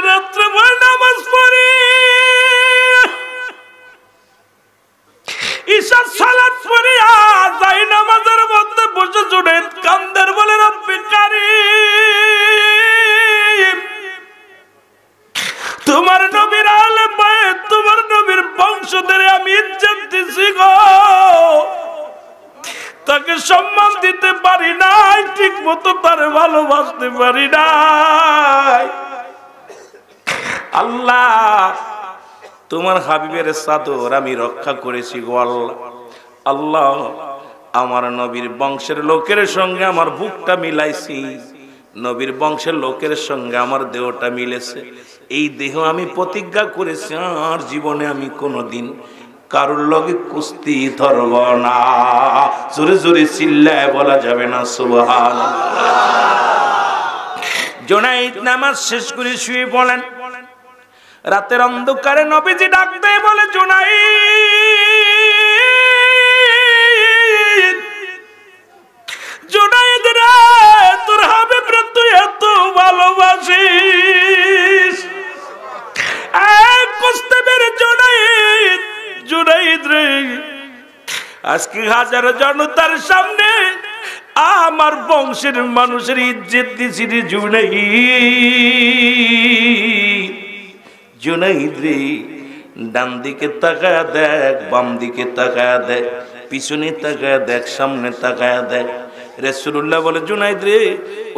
রাত্রে নামাজ পড়ি, ঈশার সালাত পড়িয়া যাই নামাজের মধ্যে বসে জুনায়েদ কান্দের বলে রব্বি কারীম, তোমার নবীর আলে বায়ত, তোমার নবীর বংশধরে আমি ইজ্জত দিছি গো, তাকে সম্মান দিতে পারি নাই, ঠিক মতো তারে ভালোবাসতে পারি নাই। আল্লাহ তোমার হাবিবের চাদর আমি রক্ষা করেছি গো আল্লাহ। আল্লাহ আমার নবীর বংশের লোকের সঙ্গে আমার বুকটা মিলাইছি, নবীর বংশের লোকের সঙ্গে আমার দেহটা মিলেছে। এই দেহ আমি প্রতিজ্ঞা করেছি আর জীবনে আমি কোনোদিন কারোর লগে কুস্তি ধরব না। জোরে জোরে চিল্লায় বলা যাবে না সুবহানাল্লাহ। জুনায়েদ নামাজ শেষ করে শুয়ে বলেন, রাতের অন্ধকারে নবীজি ডাক দিয়ে বলে, জুনায়েদ, জুনায়েদ রে, তোর হাবিবরে তুই এত ভালোবাসিস, কুস্তি মেরে জুনায়েদ, জুনায়েদ রে, আজকে হাজারো জনতার সামনে আমার বংশের মানুষের ইজ্জত দিছি রে জুনায়েদ। জুনায়েদ রে, ডান দিকে তাকায়া দেখ, বাম দিকে তাকায়া দেখ, পিছনে তাকায়া দেখ, সামনে তাকায়া দেখ। রাসূলুল্লাহ বলে, জুনায়েদ রে,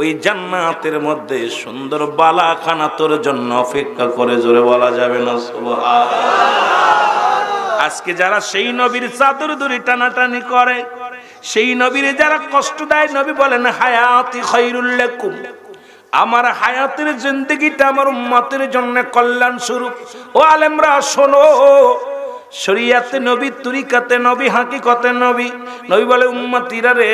ওই জান্নাতের মধ্যে সুন্দর বালাখানা তোর জন্য অপেক্ষা করে। জোরে বলা যাবে না সুবহানাল্লাহ। আজকে যারা সেই নবীর চাদর ধরে টানাটানি করে, সেই নবীরে যারা কষ্ট দেয়, নবী বলেন হায়াতি খায়রুল লাকুম, আমার হায়াতের জিন্দেগিটা আমার উম্মতের জন্য কল্যাণ স্বরূপ। ও আলেমরা শোনো, শরীয়তে নবী, তরিকাতে নবী, হাকিকতে নবী। নবী বলে, উম্মতিরা রে,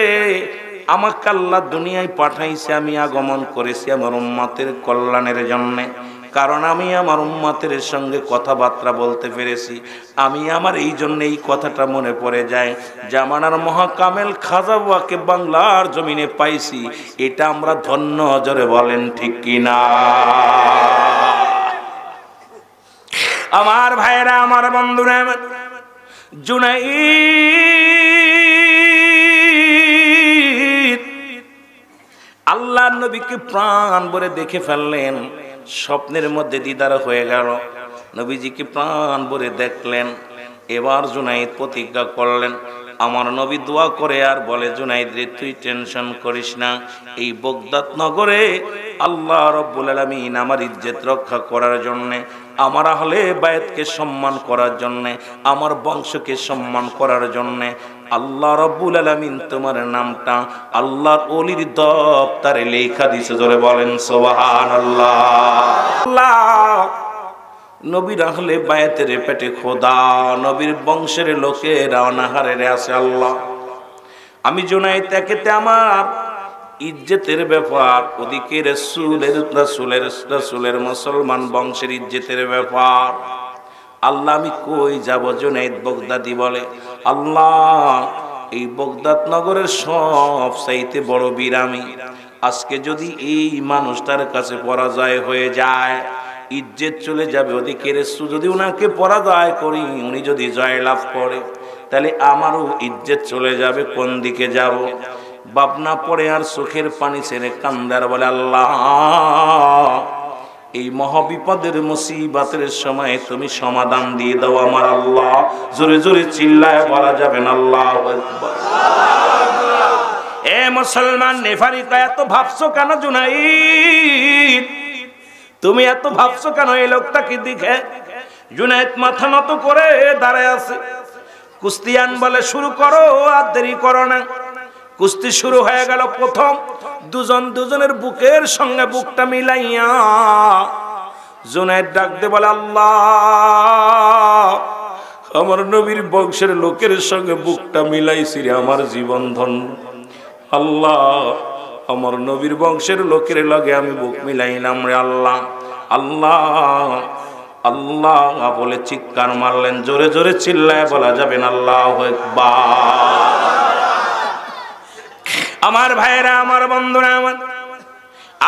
আমাকে আল্লাহ দুনিয়ায় পাঠাইছে, আমি আগমন করেছি আমার উম্মতের কল্যাণের জন্য। কারণ আমি আমার উম্মতের সঙ্গে কথাবার্তা বলতে পেরেছি। আমি আমার এই জন্য এই কথাটা মনে পড়ে যায়, জামানার মহাকামেল খাজা বাবাকে বাংলার জমিনে পাইছি, এটা আমরা ধন্য। জোরে বলেন ঠিক কিনা? আমার ভাইরা, আমার বন্ধুরা, জুনায়েদ আল্লাহ নবীকে প্রাণ ভরে দেখে ফেললেন, স্বপ্নের মধ্যে দিদার হয়ে গেল, নবীজিকে প্রাণ ভরে দেখলেন। এবার জুনায়েদ প্রতিজ্ঞা করলেন, আমার নবী দোয়া করে আর বলে, জুনায়েদ রে, তুই টেনশন করিস না, এই বাগদাদ নগরে আল্লাহ রাব্বুল আলামিন আমার ইজ্জত রক্ষা করার জন্য, আমার আহলে বায়তকে সম্মান করার জন্য, আমার বংশকে সম্মান করার জন্য আল্লাহ রাব্বুল আলামিন তোমার নামটা আল্লাহর ওলির দপ্তরে লেখা দিয়েছে। জোরে বলেন সুবহানাল্লাহ। আল্লাহ নবীর আহলে বায়তের পেটে খোদা, নবীর বংশের লোকেরা অনাহারে আছে। আল্লাহ, আমি জুনায়েদ একেতে আমার ইজ্জতের ব্যাপার, ওদিকে রাসূলের মুসলমান বংশের ইজ্জতের ব্যাপার। আল্লাহ, আমি কই যাব? জুনায়েদ বাগদাদি বলে, আল্লাহ এই বাগদাদ নগরের সব চাইতে বড় বীর আমি। আজকে যদি এই মানুষটার কাছে পরাজয় হয়ে যায়, ইজ্জত চলে যাবে। ওদিকে রাসূল যদি উনাকে পরাজয় করি, উনি যদি জয় লাভ করে, তাহলে আমারও ইজ্জত চলে যাবে। কোন দিকে যাব? ভাবনা পড়ে আর চোখের পানি ছেড়ে কান্দার বলে, আল্লাহ এই মহাবিপদের মুসিবতের সময় তুমি সমাধান দিয়ে দাও আমার আল্লাহ। জোরে জোরে চিল্লায় বলা যাবে না আল্লাহু আকবার। এ মুসলমান নেফারিকা, এত ভাবছো কেন জুনায়েদ? তুমি এত ভাবছো কেন এই লোকটাকে দেখে? জুনায়েদ মাথা নত করে দাঁড়ায় আছে। কুস্তিয়ান বলে, শুরু করো, আর দেরি করো না। কুস্তি শুরু হয়ে গেল। প্রথম দুজন দুজনের বুকের সঙ্গে বুকটা মিলাইয়া জুনায়েদ ডাক দে বলে, আল্লাহ আমার নবীর বংশের লোকের সঙ্গে বুকটা মিলাইছি রে, আমার জীবন ধন্য। আল্লাহ আমার নবীর বংশের লোকের লগে আমি বুক মিলাইলাম রে আল্লাহ। আল্লাহ আল্লাহ বলে চিৎকার মারলেন। জোরে জোরে চিল্লায় বলা যাবে না আল্লাহু আকবার। আমার ভাইরা, আমার বন্ধুরা,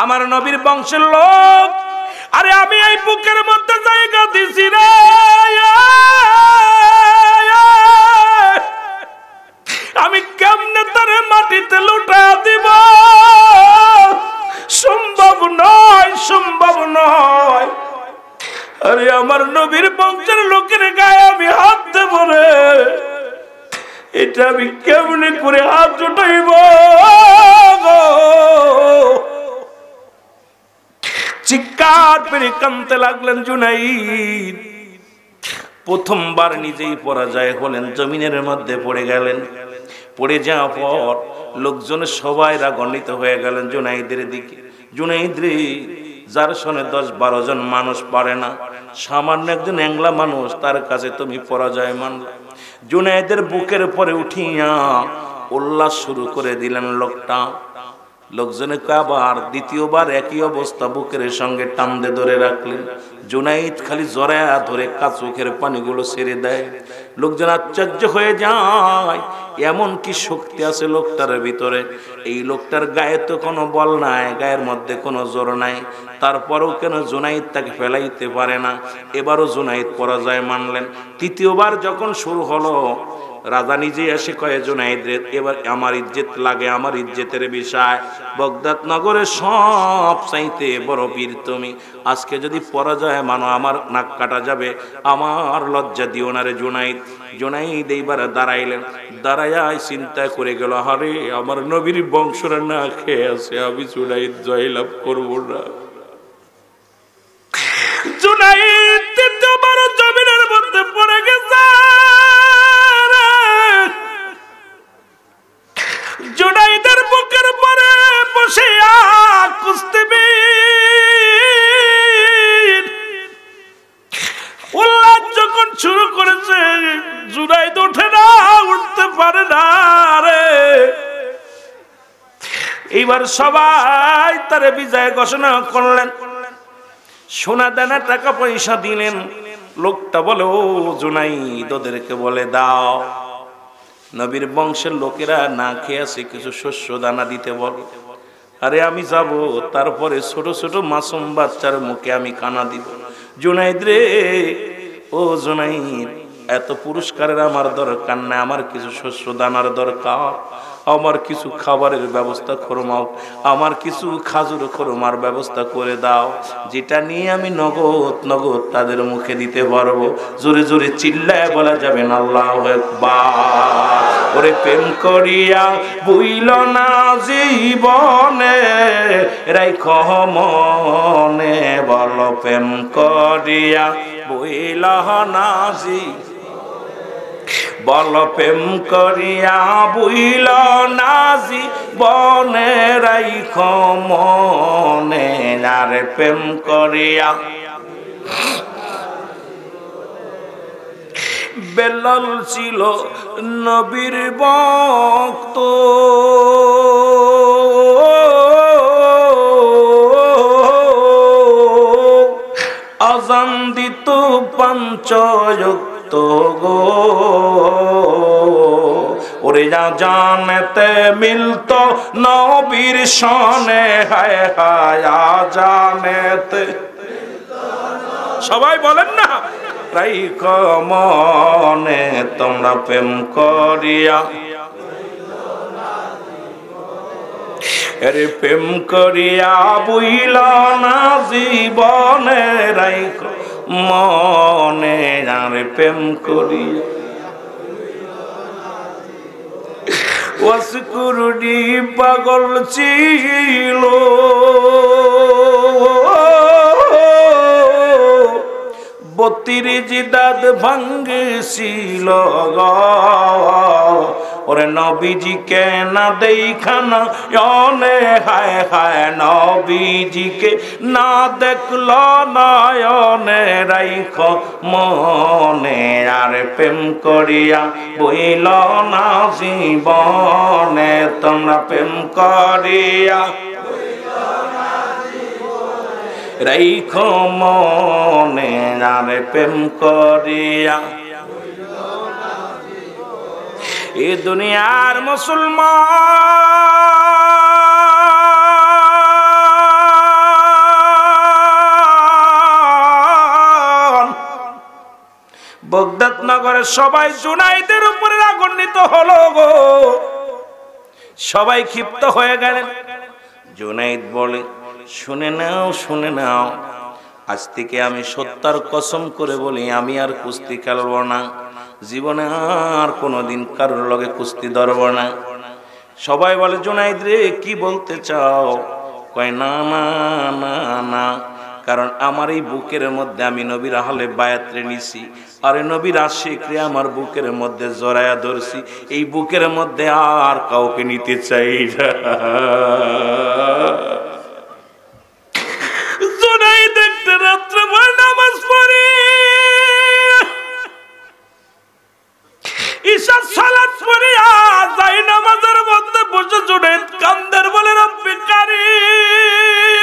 আমার নবীর বংশের লোক আরে আমি এই বুকের মধ্যে জায়গা দিছি রে, আমি কেমনে তারে মাটিতে লুটা দিব? সম্ভব নয়, সম্ভব নয়। আরে আমার নবীর বংশের লোকের গায়ে আমি হাত দেব রে, এটা আমি কেমনে করে হাত উঠাইব? চিৎকার করে কাঁদতে লাগলেন জুনাইদ। প্রথমবার নিজেই পরাজয় হলেন, জমিনের মধ্যে পড়ে গেলেন। পড়ে যাওয়ার পর লোকজনের সবাই রাগান্বিত হয়ে গেলেন জুনাইদের দিকে। জুনাইদ রে, যার সনে 10-12 জন মানুষ পারে না, সামান্য একজন অ্যাংলা মানুষ, তার কাছে তুমি পরাজয় মানলে। জুনাইদের বুকের উপরে উঠিয়া উল্লাস শুরু করে দিলেন লোকটা। লোকজনে আবার দ্বিতীয়বার একই অবস্থা, বুকের সঙ্গে টান্দে ধরে রাখলেন। জুনাইদ খালি জড়ায়া ধরে চোখের পানিগুলো ছেড়ে দেয়। লোকজন আশ্চর্য হয়ে যায়, এমন কি শক্তি আছে লোকটার ভিতরে? এই লোকটার গায়ে তো কোনো বল নাই, গায়ের মধ্যে কোনো জোর নাই, তারপরেও কেন জুনাইদ তাকে ফেলাইতে পারে না? এবারও জুনাইদ পরাজয় মানলেন। তৃতীয়বার যখন শুরু হলো, রাজা নিজে এসে কয়ে জুনাইদের, এবার আমার ইজ্জত লাগে, আমার ইজ্জতের বিষয়। বগদাদ নগরে সব চাইতে বড় বীর তুমি, আজকে যদি পরাজয় মানো আমার নাক কাটা যাবে, আমার লজ্জা দিও না রে জুনাইদ। জুনাইদ এইবার দাঁড়াইলেন, দাঁড়াইয়া চিন্তা করে গেল, আরে আমার নবীর বংশরা না খেয়ে আছে, আমি জুনাইদ জয়লাভ করবো না। জুনাইদ তৃতীয়বার জমিনের মধ্যে পড়ে গেছে। জুনাইদের বুকের পরে বসে কুস্তিবীর উল্লাস যখন শুরু করেছে, জুনাইদ ওঠে না, উঠতে পারে না রে। এইবার সবাই তারে বিজয় ঘোষণা করলেন, সোনা দানা টাকা পয়সা দিলেন। লোকটা বলে, ও জুনাইদ, ওদেরকে বলে দাও নবীর বংশের লোকেরা না খেয়ে আছে, কিছু শস্য দানা দিতে বল। আরে আমি যাব, তারপরে ছোট ছোট মাসুম বাচ্চার মুখে আমি কানা দিব। জুনাইদ রে, ও জুনাইদ, এত পুরস্কারের আমার দরকার নাই, আমার কিছু শস্য দানার দরকার, আমার কিছু খাবারের ব্যবস্থা করমাও, আমার কিছু খাজুর খরমার ব্যবস্থা করে দাও, যেটা নিয়ে আমি নগদ নগদ তাদের মুখে দিতে পারবো। জোরে জোরে চিল্লায় বলা যাবে না আল্লাহু আকবার। ওরে প্রেম করিয়া বুইল না জীবনে, রাইখো মনে, বল প্রেম করিয়া বুইল না জীবনে, বল প্রেম করিয়া বুইল নাজি বনে, রাইখো মনে, আর প্রেম করিয়া। বেলাল ছিল নবীর ভক্ত, আযান দিত পাঞ্চয়ক্ত গো, ওরে যা জানতে মিলত নবীর সনে, হায় হায় জানেতে। সবাই বলেন না, রাইখো মনে, তোমরা প্রেম করিয়া, আরে প্রেম করিয়া বুইল না জীবনে, রাইখো মনে, আরে প্রেম করিয়া। ওয়াসকুরুনি পাগল ছিল, বত্রিশ দাঁত ভাঙ্গেছিল গো, ওরে নবীজিকে না দেখানা অনে, হায় হায় নবীজিকে না দেখল নয়নে, রাইখো মনে, আর প্রেম করিয়া বইল না জীবনে, তোমরা প্রেম করিয়া রাইখো মনে, আর প্রেম করিয়া। এ দুনিয়ার মুসলমান বাগদাদ নগরে সবাই জুনাইদের উপরে রাগান্বিত হলো গো, সবাই ক্ষিপ্ত হয়ে গেলেন। জুনাইদ বলে, শুনে নাও শুনে নাও, আজ থেকে আমি সত্যার কসম করে বলি আমি আর কুস্তি খেলবো না, জীবনে আর কোনোদিন কারোর লগে কুস্তি ধরব না। সবাই বলে, জুনাইদ রে কি বলতে চাও? কয় না না না না, কারণ আমার এই বুকের মধ্যে আমি নবীর আহলে বায়াতে নিছি, আরে নবীর আশিক রে আমার বুকের মধ্যে জড়ায়া ধরছি, এই বুকের মধ্যে আর কাউকে নিতে চাই না। জুনাইদ একটা রাত্রে ভর নামাজ পড়ে ঈশার সালাত পড়ে যায় নামাজের মধ্যে বসে জুনাইদ কান্দের বলে, রব্বি কারীম,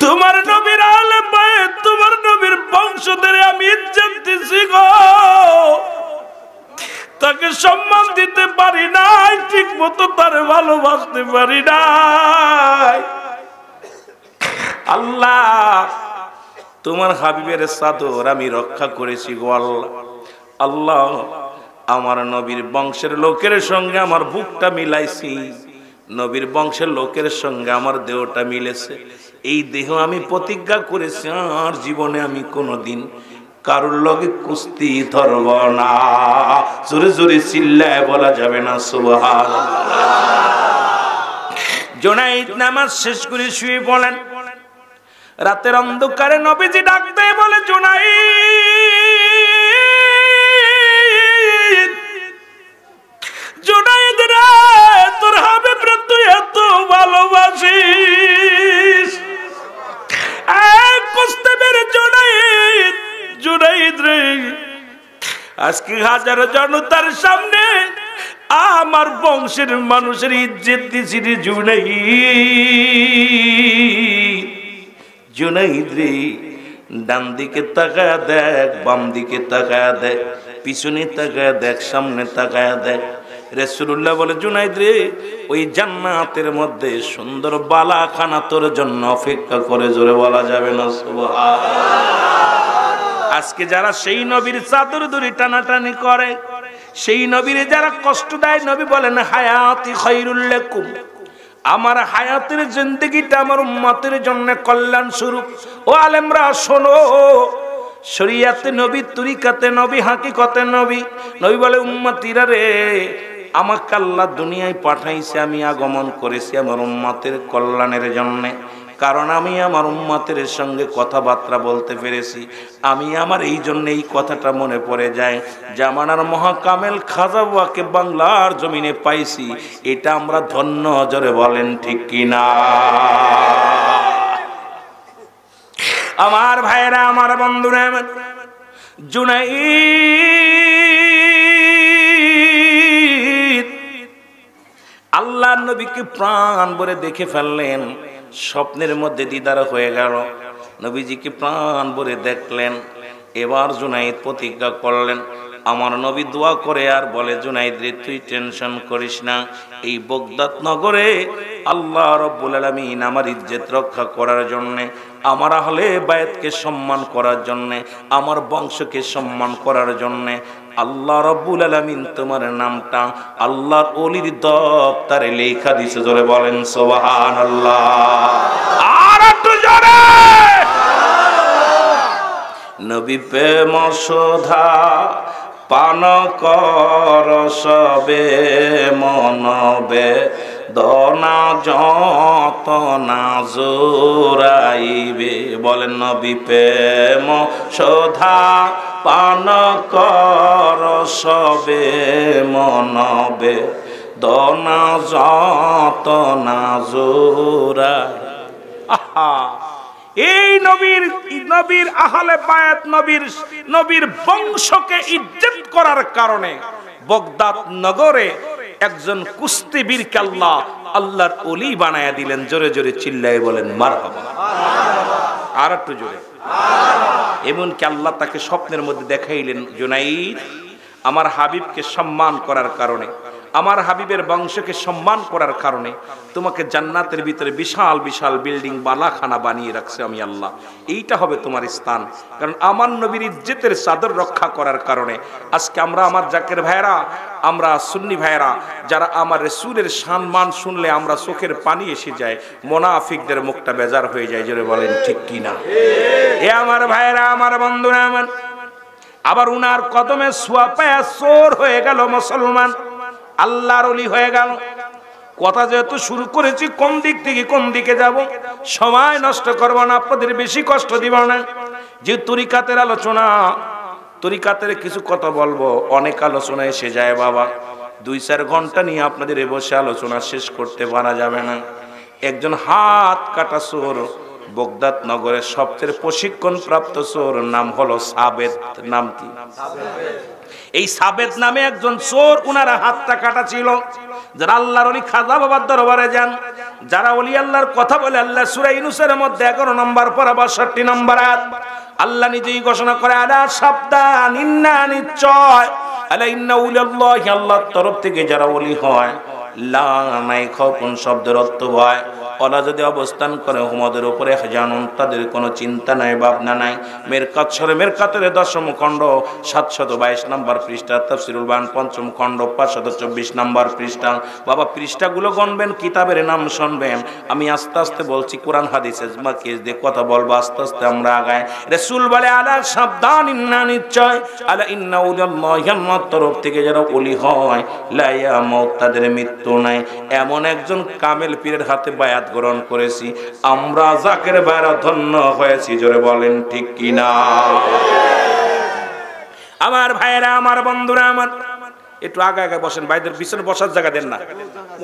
তোমার নবীর আহলে বায়াত, তোমার নবীর বংশধরে আমি ইজ্জত দিছি গো, তাকে সম্মান দিতে পারি নাই, ঠিক মতো তারে ভালোবাসতে পারি নাই। আল্লাহ তোমার হাবিবের চাদর আমি রক্ষা করেছি গো আল্লাহ। আল্লাহ আমার নবীর বংশের লোকের সঙ্গে আমার বুকটা মিলাইছি, নবীর বংশের লোকের সঙ্গে আমার দেহটা মিলেছে, এই দেহ আমি প্রতিজ্ঞা করেছি আর জীবনে আমি কোনোদিন কারোর লগে কুস্তি ধরব না। জোরে জোরে চিল্লায় বলা যাবে না সুবহানাল্লাহ। জুনাইদ নামাজ শেষ করে শুয়ে পড়লেন। রাতের অন্ধকারে নবীজি ডাক দিয়ে বলে, জুনাইদ, জুনাইদ রে, তোর হাবিব রে তুই এত ভালোবাসিস, কুস্তি মেরে জুনাইদ, জুনাইদ রে, আজকে হাজারো জনতার সামনে আমার বংশের মানুষের ইজ্জত দিছি রে জুনাইদ। জুনাইদ রে, ডান দিকে তাকায়া দেখ, বাম দিকে তাকায়া দেখ, পিছনে তাকায়া দেখ, সামনে তাকায়া দেখ। রাসূলুল্লাহ বলে, জুনাইদ রে, ওই জান্নাতের মধ্যে সুন্দর বালাখানা তোর জন্য অপেক্ষা করে, জোরে বলা যাবে না সুবহানাল্লাহ। আজকে যারা সেই নবীর চাদর ধরে টানাটানি করে, সেই নবীর যারা কষ্ট দেয়, নবী বলেন হায়াতি খায়রুল লাকুম, আমার হায়াতের জিন্দেগিটা আমার উম্মতের জন্য কল্যাণ স্বরূপ। ও আলেমরা শোনো, শরীয়তে নবী, তরিকাতে নবী, হাকিকতে নবী। নবী বলে, উম্মতিরা রে, আমাকে আল্লাহ দুনিয়ায় পাঠাইছে, আমি আগমন করেছি আমার উম্মতের কল্যাণের জন্য, কারণ আমি আমার উম্মতের সঙ্গে কথাবার্তা বলতে পেরেছি। আমি আমার এই জন্য এই কথাটা মনে পড়ে যায়, জামানার মহাকামেল খাজা বাবাকে বাংলার জমিনে পাইছি, এটা আমরা ধন্য। জোরে বলেন ঠিক কিনা? আমার ভাইরা, আমার বন্ধুরা, জুনাইদ আল্লাহর নবীকে প্রাণ ভরে দেখে ফেললেন, স্বপ্নের মধ্যে দিদার হয়ে গেল, নবীজিকে প্রাণ ভরে দেখলেন। এবার জুনাইদ প্রতিজ্ঞা করলেন, আমার নবী দোয়া করে আর বলে, জুনাইদ রে, তুই টেনশন করিস না, এই বাগদাদ নগরে আল্লাহ রাব্বুল আলামিন আমার ইজ্জত রক্ষা করার জন্য, আমার আহলে বায়াতকে সম্মান করার জন্য, আমার বংশকে সম্মান করার জন্য আল্লাহ রাব্বুল আলামিন তোমার নামটা আল্লাহর ওলির দপ্তরে লেখা দিয়েছে। জোরে বলেন সুবহানাল্লাহ। আর একটু জোরে। নবী প্রেম সুধা পান কর সবে মনবে, দনা যত না জোরাইবে। বলেন, নবী প্রেম সুধা পান কর সবে মনবে, দনা যত না জোরাই। আহা, এই নবীর আহলে বায়াত, নবীর বংশকে ইজ্জত করার কারণে বাগদাদ নগরে একজন কুস্তিবীরকে আল্লাহর ওলি বানায়া দিলেন। জোরে জোরে চিল্লায়ে বলেন মারহাবা। আর একটু জোরে। এমনকি আল্লাহ তাকে স্বপ্নের মধ্যে দেখাইলেন, জুনাইদ, আমার হাবিবকে সম্মান করার কারণে, আমার হাবিবের বংশকে সম্মান করার কারণে তোমাকে জান্নাতের ভিতরে বিশাল বিশাল বিল্ডিং বালাখানা বানিয়ে রাখছে আমি আল্লাহ। এইটা হবে তোমার স্থান। কারণ আমার নবীর ইজ্জতের চাদর রক্ষা করার কারণে আজকে আমরা, আমার জাকের ভাইরা, আমরা সুন্নি ভাইরা যারা আমার রাসূলের সম্মান শুনলে আমরা চোখের পানি এসে যায়, মুনাফিকদের মুখটা বেজার হয়ে যায়। জোরে বলেন ঠিক কি না? এ আমার ভাইরা, আমার বন্ধুরা, আমার আবার উনার কদমে ছোঁয়া পায়া চোর হয়ে গেল মুসলমান, আল্লাহর ওলি হয়ে গেল। কথা যেহেতু শুরু করেছি, কোন দিক থেকে কোন দিকে যাব সময় নষ্ট করব না, আপনাদের বেশি কষ্ট দিব না। যে তরিকাতের আলোচনা, তরিকাতের কিছু কথা বলবো, অনেক আলোচনা এসে যায় বাবা। 2-4 ঘন্টা নিয়ে আপনাদের বসে আলোচনা শেষ করতে পারা যাবে না। একজন হাত কাটা চোর, বগদাদ নগরের সবচেয়ে প্রশিক্ষণ প্রাপ্ত চোর, নাম হলো সাবেদ। নাম কি? এই সাবেদ নামে একজন চোর, উনারা হাতটা কাটা ছিল। যারা আল্লাহর ওলি খাজা বাবার দরবারে যান, যারা ওলি আল্লাহর কথা বলে, আল্লাহ সূরা ইউনূসের মধ্যে 11 নম্বর পারা 62 নম্বর আয়াত আল্লাহ নিজেই ঘোষণা করে, আলা সাবধান, ইন্না নিশ্চয়, আলা ইন্না উলিয়াল্লাহি, আল্লাহর তরফ থেকে যারা ওলি হয়, লা নাই খাউফুন শব্দের অর্থ হয় ওলা যদি অবস্থান করে হুমদের উপরে জানুন, তাদের কোনো চিন্তা নাই, ভাবনা নাই। মেরকাত সরে মেরকাতের 10ম খণ্ড 722 নম্বর পৃষ্ঠা, তাফসীরুল বায়ান 5ম খণ্ড 524 নম্বর পৃষ্ঠা। বাবা পৃষ্ঠাগুলো গণবেন, কিতাবের নাম শুনবেন। আমি আস্তে আস্তে বলছি, কোরআন হাদিস ইজমা কেস দিয়ে কথা বলবো, আস্তে আস্তে আমরা আগাই। রাসূল বলে, আলা সাবধান, ইন্না নিশ্চয়, আলা ইন্না উলিয়াল্লাহি, আল্লাহর তরফ থেকে যারা ওলি হয়, লা ইয়ামুত, তাদের মৃত্যু নাই। এমন একজন কামেল পীরের হাতে বায়াত গ্রহণ করেছি আমরা, জাকের ভাইরা ধন্য হয়েছি। জোরে বলেন ঠিক কিনা? আমার ভাইরা, আমার বন্ধুরা, আমার একটু আগে আগে বসেন, বাইরের পিছনে বসার জায়গা দেন না,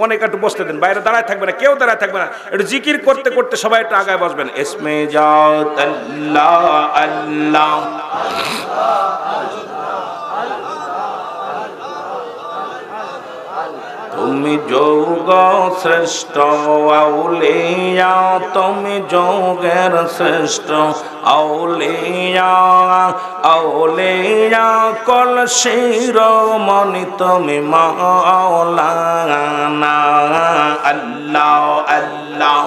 অনেক একটু বসতে দেন, বাইরে দাঁড়ায় থাকবে না, কেউ দাঁড়ায় থাকবে না, একটু জিকির করতে করতে সবাই একটু আগায় বসবেন। ইসমে জাত আল্লাহ আল্লাহ, তুমি যোগ শ্রেষ্ঠ আউলিয়া, তুমি যোগের শ্রেষ্ঠ আউলিয়া, আউলিয়া কল শিরোমণি তুমি মাওলানা। আল্লাহ আল্লাহ,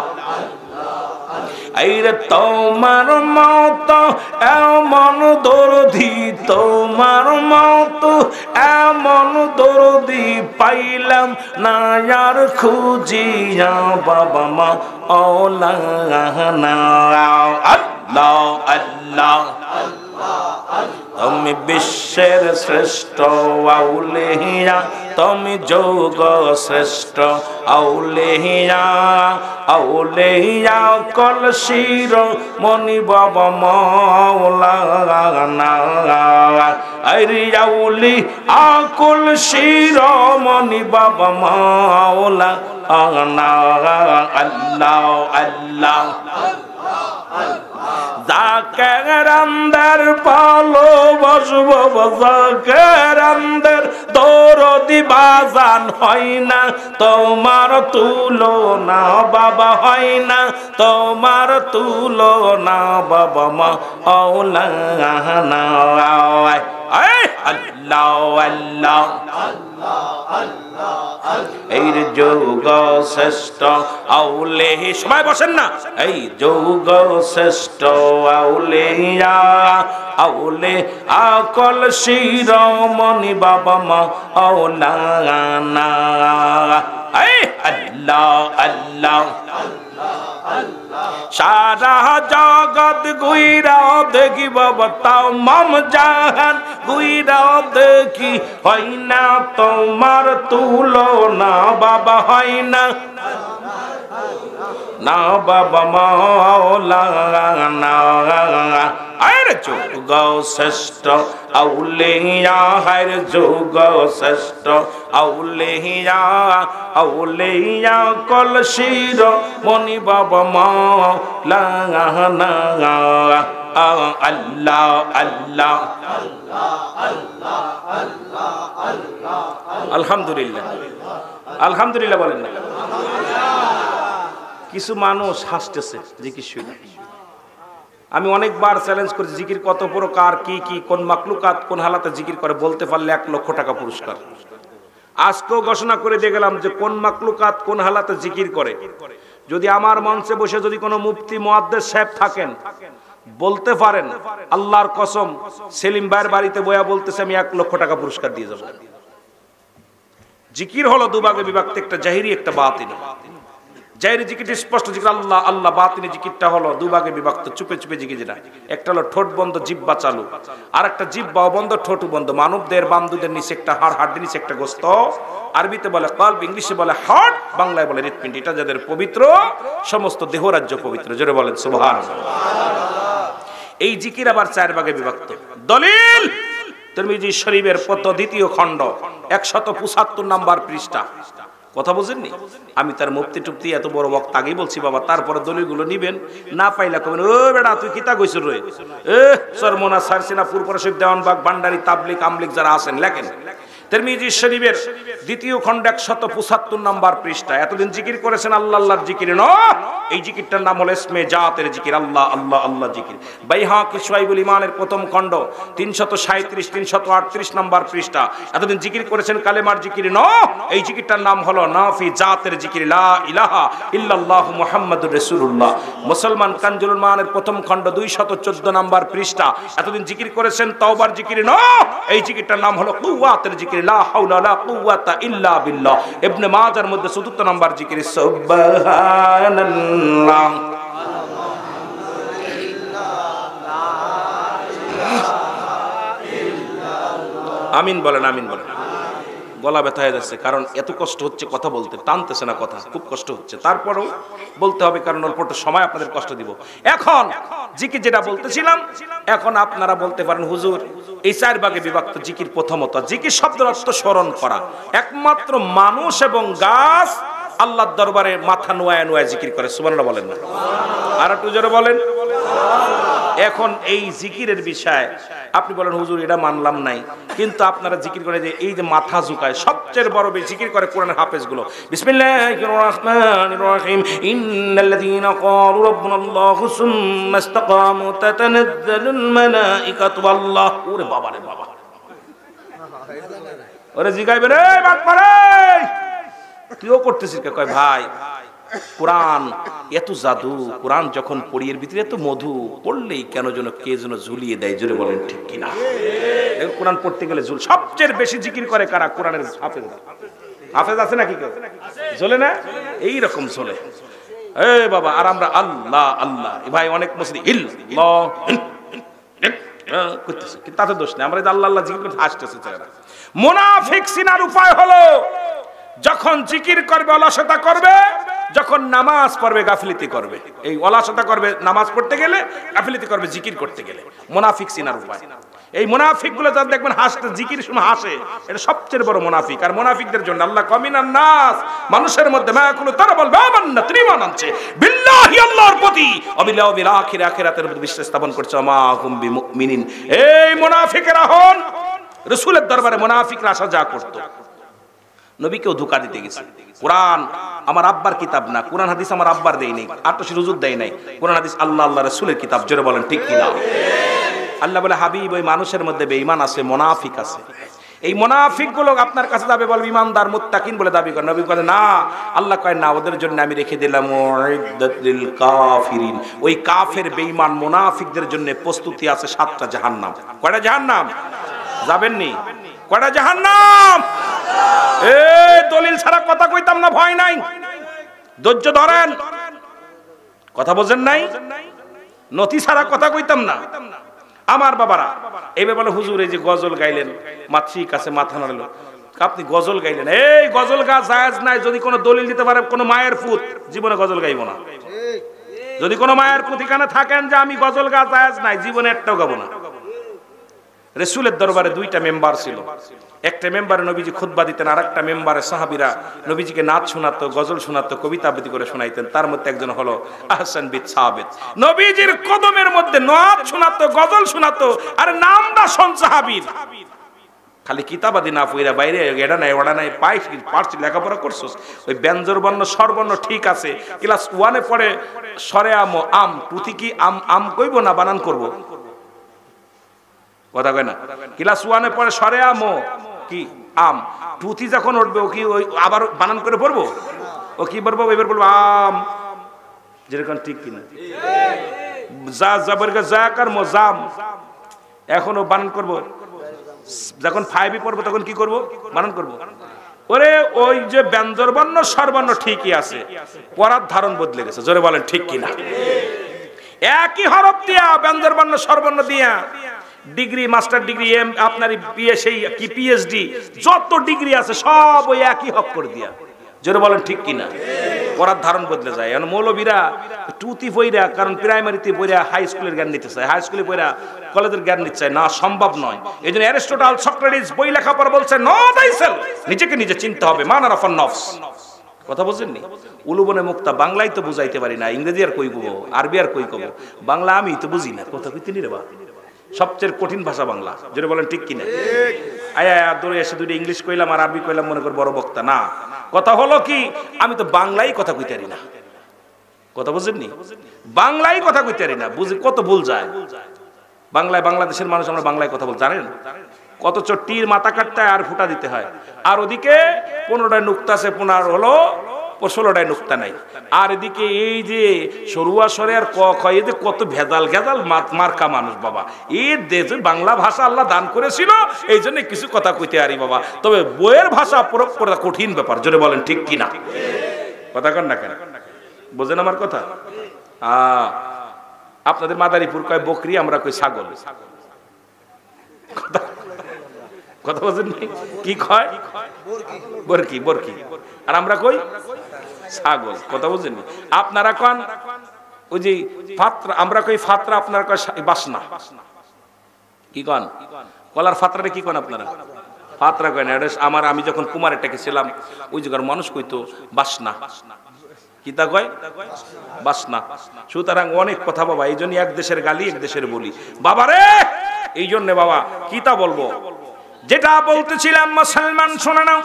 আইরে তোমার মত এমন দরদি, তোমার মত এমন দরদি পাইলাম না আর খুঁজিয়া, বাবা মা ওলানা। আল্লাহ আল্লাহ, তুমি বিশ্বের শ্রেষ্ঠ আউলিয়া, তুমি যোগ শ্রেষ্ঠ আউলিয়া, আউলিয়া কল শিরোমণি বাবা মাওলানা। আরে আউলি আকুল শিরোমণি বাবা মাওলানা। আল্লাহ আল্লাহ, জাকের আন্দার ভালোবাসবো, জাকের আন্দার দরদি বাজান হয় না, তোমার তুলনা বাবা হয় না, তোমার তুলনা বাবা মাওলানা। আল্লাহ আল্লাহ, এই যোগ শ্রেষ্ঠ আউলে, সবাই বসেন না, এই যোগ শ্রেষ্ঠ আউলিয়া, আউলে আকল শিরোমণি বাবা মাওলানা। আল্লাহ আল্লাহ, সারা জগৎ গুইরা দেখি বাবা, তাও মাম জাহান গুইরা দেখি, হয় না তোমার তুলনা বাবা, হয় না না বাবা মাওলানা। আরে যোগ শ্রেষ্ঠ আউলিয়া, হায় যোগ শ্রেষ্ঠ আউলিয়া, আউলিয়া কল শিরোমণি বাবা মাওলানা। আল্লাহ আল্লাহ, আলহামদুলিল্লাহ, আলহামদুলিল্লাহ বলেন না। কিছু মানুষ হাসতেছে জিকির শুনে। আমি অনেকবার চ্যালেঞ্জ করেছি, জিকির কত প্রকার, কি কি, কোন মাকলুকাত কোন হালাতে জিকির করে, বলতে পারলে 1 লক্ষ টাকা পুরস্কার। আজকেও ঘোষণা করে দিয়ে গেলাম যে কোন মাকলুকাত কোন হালাতে জিকির করে। যদি আমার মঞ্চে বসে যদি কোনো মুফতি মুহাদ্দিস সাহেব থাকেন, বলতে পারেন আল্লাহর কসম সেলিম ভাইয়ের বাড়িতে বয়া বলতেছে আমি 1 লক্ষ টাকা পুরস্কার দিয়ে যাব। জিকির হলো দুভাগে বিভক্ত, একটা জাহিরি একটা বাতিনি। জাহিরি জিকির স্পষ্ট জিকির আল্লাহ আল্লাহ, বাতিনি জিকিরটা হলো দুভাগে বিভক্ত, চুপে চুপে জিকির যেটা। একটা হলো ঠোঁট বন্ধ জিহ্বা চালু, আর একটা জিহ্বাও বন্ধ ঠোঁট বন্ধ। মানবদের বামদুদের নিচে একটা হাড়, হাড়ের নিচে একটা গোস্ত। আরবিতে বলে কলব, ইংলিশে বলে হার্ট, বাংলায় বলে হৃৎপিণ্ড। এটা যাদের পবিত্র, সমস্ত দেহরাজ্য পবিত্র। জোরে বলেন সুবহানাল্লাহ। এই জিকির আবার 4 ভাগে বিভক্ত। দলিল তিরমিজি শরীফের 2য় খণ্ড 175 নাম্বার পৃষ্ঠা। কথা বুঝেননি? আমি তার মুফতি টুপ্তি এত বড় বক্তা আগেই বলছি বাবা, তারপরে দলিলগুলো নিবেন, না পাইলা কবেন ও বেটা তুই কিতা কইছ রে, সরমনা সারসিনা পুরপরশিব দেওয়ানবাগ ভান্ডারি তাবলিগ আমলিগ যারা আছেন লেখেন। তিরমিজি শরীফের 2য় খণ্ড 175 নাম্বার পৃষ্ঠা। এতদিন জিকির করেছেন আল্লাহ আল্লাহর জিকির নয়, এই জিকিরটার নাম হলো ইসমে জাতের জিকির, আল্লাহ আল্লাহ আল্লাহ জিকির। বাইহাকি শুআইবুল ঈমানের 1ম খণ্ড 337 338 নাম্বার পৃষ্ঠা। এতদিন জিকির করেছেন কালেমার জিকির নয়, এই জিকিরটার নাম হলো নাফি জাতের জিকির, লা ইলাহা ইল্লাল্লাহু মুহাম্মাদুর রাসূলুল্লাহ। মুসলমান কানজুল মানের 1ম খণ্ড 214 নাম্বার পৃষ্ঠা। এতদিন জিকির করেছেন তওবার জিকির নয়, এই জিকিরটার নাম হলো কুওয়াতের জিকির, লা হাওলা লা কুওয়াতা ইল্লা বিল্লাহ। ইবনে মাজার মধ্যে 4th নাম্বার জিকির সুবহানাল্লাহ। আমিন বলেন, আমিন বলেন। গলা ব্যথা হয়ে যাচ্ছে, কারণ এত কষ্ট হচ্ছে কথা বলতে, টানতেছে না কথা, খুব কষ্ট হচ্ছে। তারপরেও বলতে হবে, কারণ অল্প একটু সময় আপনাদের কষ্ট দিব। এখন জিকির যেটা বলতেছিলাম, এখন আপনারা বলতে পারেন হুজুর এই 4 ভাগে বিভক্ত জিকির। প্রথমত জিকির শব্দের অর্থ স্মরণ করা। একমাত্র মানুষ এবং গাছ আল্লাহর দরবারে মাথা নোয়ায় নোয়ায় জিকির করে, সুবহানাল্লাহ বলেন না? আর একটু জোরে বলেন। এখন এই জিকিরের বিষয় আপনি বলেন হুজুর এটা মানলাম নাই, কিন্তু আপনারা জিকির করে যে এই যে মাথা ঝুঁকায়, সবচেয়ে বড় জিকির করে কোরআনের হাফেজ গুলো। বিসমিল্লাহির রাহমানির রহিম, ইন্নাল্লাযীনা ক্বালু রাব্বুনাল্লাহু সুম্মা ইসতাকামু তাতানাজ্জালুল মালাইকাতু আল্লাহ। ওরে বাবা রে বাবা, ওরে জিগাইবে রে বাট পারে, তুইও করতেছিস কে? কয় ভাই কোরআন এত জাদু, কোরআন যখন পড়ি এর ভিতরে এত মধু, পড়লেই কেন যেন কে যেন ঝুলিয়ে দেয়। জোরে বলেন ঠিক কিনা? কোরআন পড়তে গেলে ঝুল। সবচেয়ে বেশি জিকির করে কারা? কোরআনের হাফেজ। হাফেজ আছে নাকি কেউ? ঝোলে না? এইরকম ঝোলে এ বাবা। আর আমরা আল্লাহ আল্লাহ, ভাই অনেক মুসলিম ইল্লাহ করতেছে, কিন্তু তাতে দোষ নেই। আমরা আল্লাহ আল্লাহ জিকির করতে হাসতেছে। মুনাফিক সিনার উপায় হলো যখন জিকির করবে অলসতা করবে, যখন নামাজ পড়বে গাফিলতি করবে। এই অলসতা করবে নামাজ পড়তে গেলে, গাফিলতি করবে জিকির করতে গেলে। মুনাফিক সিনার উপায়। এই মুনাফিক গুলো যারা দেখবেন হাসতে, জিকির সময় হাসে, এটা সবচেয়ে বড় মুনাফিক। আর মুনাফিকদের জন্য আল্লাহ কমিনান নাস, মানুষের মধ্যে মায়াকুলু, তারা বলবে আমান্না, ঈমান আনছে বিল্লাহি, আল্লাহর প্রতি, অবিল আখির, আখিরাতের প্রতি বিশ্বাস স্থাপন করছে, মা হুম বিমুমিনিন। এই মুনাফিকেরা হন রাসূলের দরবারে মুনাফিকরা আসা যা করত, নবীকেও ধোঁকা দিতে গেছে। কোরআন আমার আব্বার কিতাব না, কোরআন হাদিস আমার আব্বার দেই নাই, আটশি হুজুর দেয় নাই, কোরআন হাদিস আল্লাহ আল্লাহ রাসূলের কিতাব। জোরে বলেন ঠিক কিনা? আল্লাহ বলে হাবিব ওই মানুষের মধ্যে বেঈমান আছে, মুনাফিক আছে। এই মুনাফিক গুলো আপনার কাছে যাবে, বলবে ইমানদার মুত্তাকিন বলে দাবি করে। নবী বলে না, আল্লাহ কয় না, ওদের জন্য আমি রেখে দিলাম উইদ্দাতুল কাফিরিন, ওই কাফের বেঈমান মুনাফিকদের জন্য প্রস্তুতি আছে 7টা জাহান্নাম। কয়টা জাহান্নাম? যাবেন নি? কয়টা জাহান্নাম? এই দলিল ছাড়া কথা কইতাম না, ভয় নাই, ধৈর্য ধরেন। কথা বোঝেন নাই? নথি ছাড়া কথা কইতাম না। আমার বাবারা এবার বলে হুজুর এই যে গজল গাইলেন, ঠিক আছে, মাথা নাড়লো, আপনি গজল গাইলেন, এই গজল গা জায়েজ নাই। যদি কোনো দলিল দিতে পারে কোনো মায়ের পুত, জীবনে গজল গাইব না। যদি কোনো মায়ের পুত এখানে থাকেন যে আমি গজল গা জায়েজ নাই, জীবনে একটাও গাবো না। রাসূলের দরবারে 2টা মেম্বার ছিল। একটা মেম্বারে নবীজি খুতবা দিতেন, আর একটা মেম্বারে সাহাবীরা নবীজিকে নাচ শোনাতো, গজল শোনাতো, কবিতা আবৃত্তি করে শোনাইতেন। তার মধ্যে একজন হলো আহসান বিন সাবিত। নবীজির কদমের মধ্যে নাচ শোনাতো, গজল শোনাতো, আর নামটা শোন সাহাবীর। খালি কিতাবাদি না পইরা বাইরে এডা নাই ওডা নাই পারছি লেখাপড়া করছস, ওই ব্যঞ্জন বর্ণ স্বরবর্ণ ঠিক আছে, ক্লাস 1 এ পড়ে সরে আম আম পুঁথি কি আম আম কইব না বানান করব? কথা কয় না। ক্লাস 1 এ পড়ে সরে আম কি আম, টুথি যখন উঠবে ও কি ওই আবার বানান করে পড়বো? ও কি বলবো? এবার বলবো আম, যেরকম ঠিক কিনা? যা যাবরকে যাকার মজাম, এখনো বানান করব। যখন 5 পড়বো তখন কি করব? বানান করব। ওরে ওই যে ব্যঞ্জন বর্ণ স্বরবর্ণ ঠিকই আছে, পড়ার ধারণ বদলে গেছে। জোরে বলেন ঠিক কিনা? একই হরফ দিয়া ব্যঞ্জন বর্ণ স্বরবর্ণ দিয়া ডিগ্রি, মাস্টার ডিগ্রি, এম আপনার সেই কি পিএইচডি যত ডিগ্রি আছে সব ওই একই অক্ষর দিয়া। জোরে বলেন ঠিক কিনা? পড়ার ধারণ বদলে যায়। এখন মৌলবীরা টুতি পইরা, কারণ প্রাইমারিতে পইরা হাই স্কুলের জ্ঞান নিতে চায়, হাই স্কুলে পইরা কলেজের জ্ঞান নিতে চায় না, সম্ভব নয়। এই জন্য অ্যারিস্টটল, সক্রেটিস বই লেখার পর বলছে নো থাইসেলফ, নিজেকে নিজে চিনতে হবে, মানার অফ নফস। কথা বুঝেননি? উলুবনে মুক্তা বাংলায় তো বুঝাইতে পারি না, ইংরেজি আর কই কব, আরবি আর কই কব, বাংলা আমি তো বুঝি না। কথা কইতে নি রে বা, সবচেয়ে কঠিন ভাষা বাংলা। যেটা বলেন ঠিক কিনা? আয়া দৌড়ে এসে দুটো ইংলিশ কইলাম আর আরবি কইলাম মনে কর বড় বক্তা না। কথা হলো কি, আমি তো বাংলাই কথা কইতে পারি না। কথা বুঝেননি? বাংলাই কথা কইতে পারি না, বুঝি কত ভুল যায় বাংলায়। বাংলাদেশের মানুষ আমরা বাংলায় কথা বল, জানেন কত চট্টির মাথা কাটতে আর ফুটা দিতে হয়। আর ওদিকে 15টায় নুক্তা আছে, 15 হলো 16টায় নুক্তা নাই। আর এদিকে এই যে সরুয়া সরে আর ক খ, এই যে কত ভেজাল ভেজাল মার্কা মানুষ বাবা। এই দেশে বাংলা ভাষা আল্লাহ দান করেছিল, এই জন্য কিছু কথা কইতে পারি বাবা। তবে বইয়ের ভাষা প্রয়োগ করা কঠিন ব্যাপার। জোরে বলেন ঠিক কিনা? কথা কন না কেন? বোঝেন আমার কথা? আপনাদের মাদারীপুর কয় বকরি, আমরা কই ছাগল। কথা বোঝেন? কি কয়? বরকি, বরকি। আর আমরা কই ছাগল। কথা বুঝেননি? আপনারা কন ওই যে ফাতরা, আমরা কই ফাতরা, আপনারা কয় বাসনা। কি কন? কলার ফাতরারে কি কন আপনারা? ফাতরা কয় না। আমার আমি যখন কুমারেরটাকে ছিলাম ওই জায়গার মানুষ কইতো বাসনা। কিতা কয়? বাসনা। সুতরাং অনেক কথা বাবা, এই জন্য এক দেশের গালি এক দেশের বলি বাবারে। এই জন্য বাবা কিতা বলবো, যেটা বলতেছিলাম মুসলমান শুনে নাও,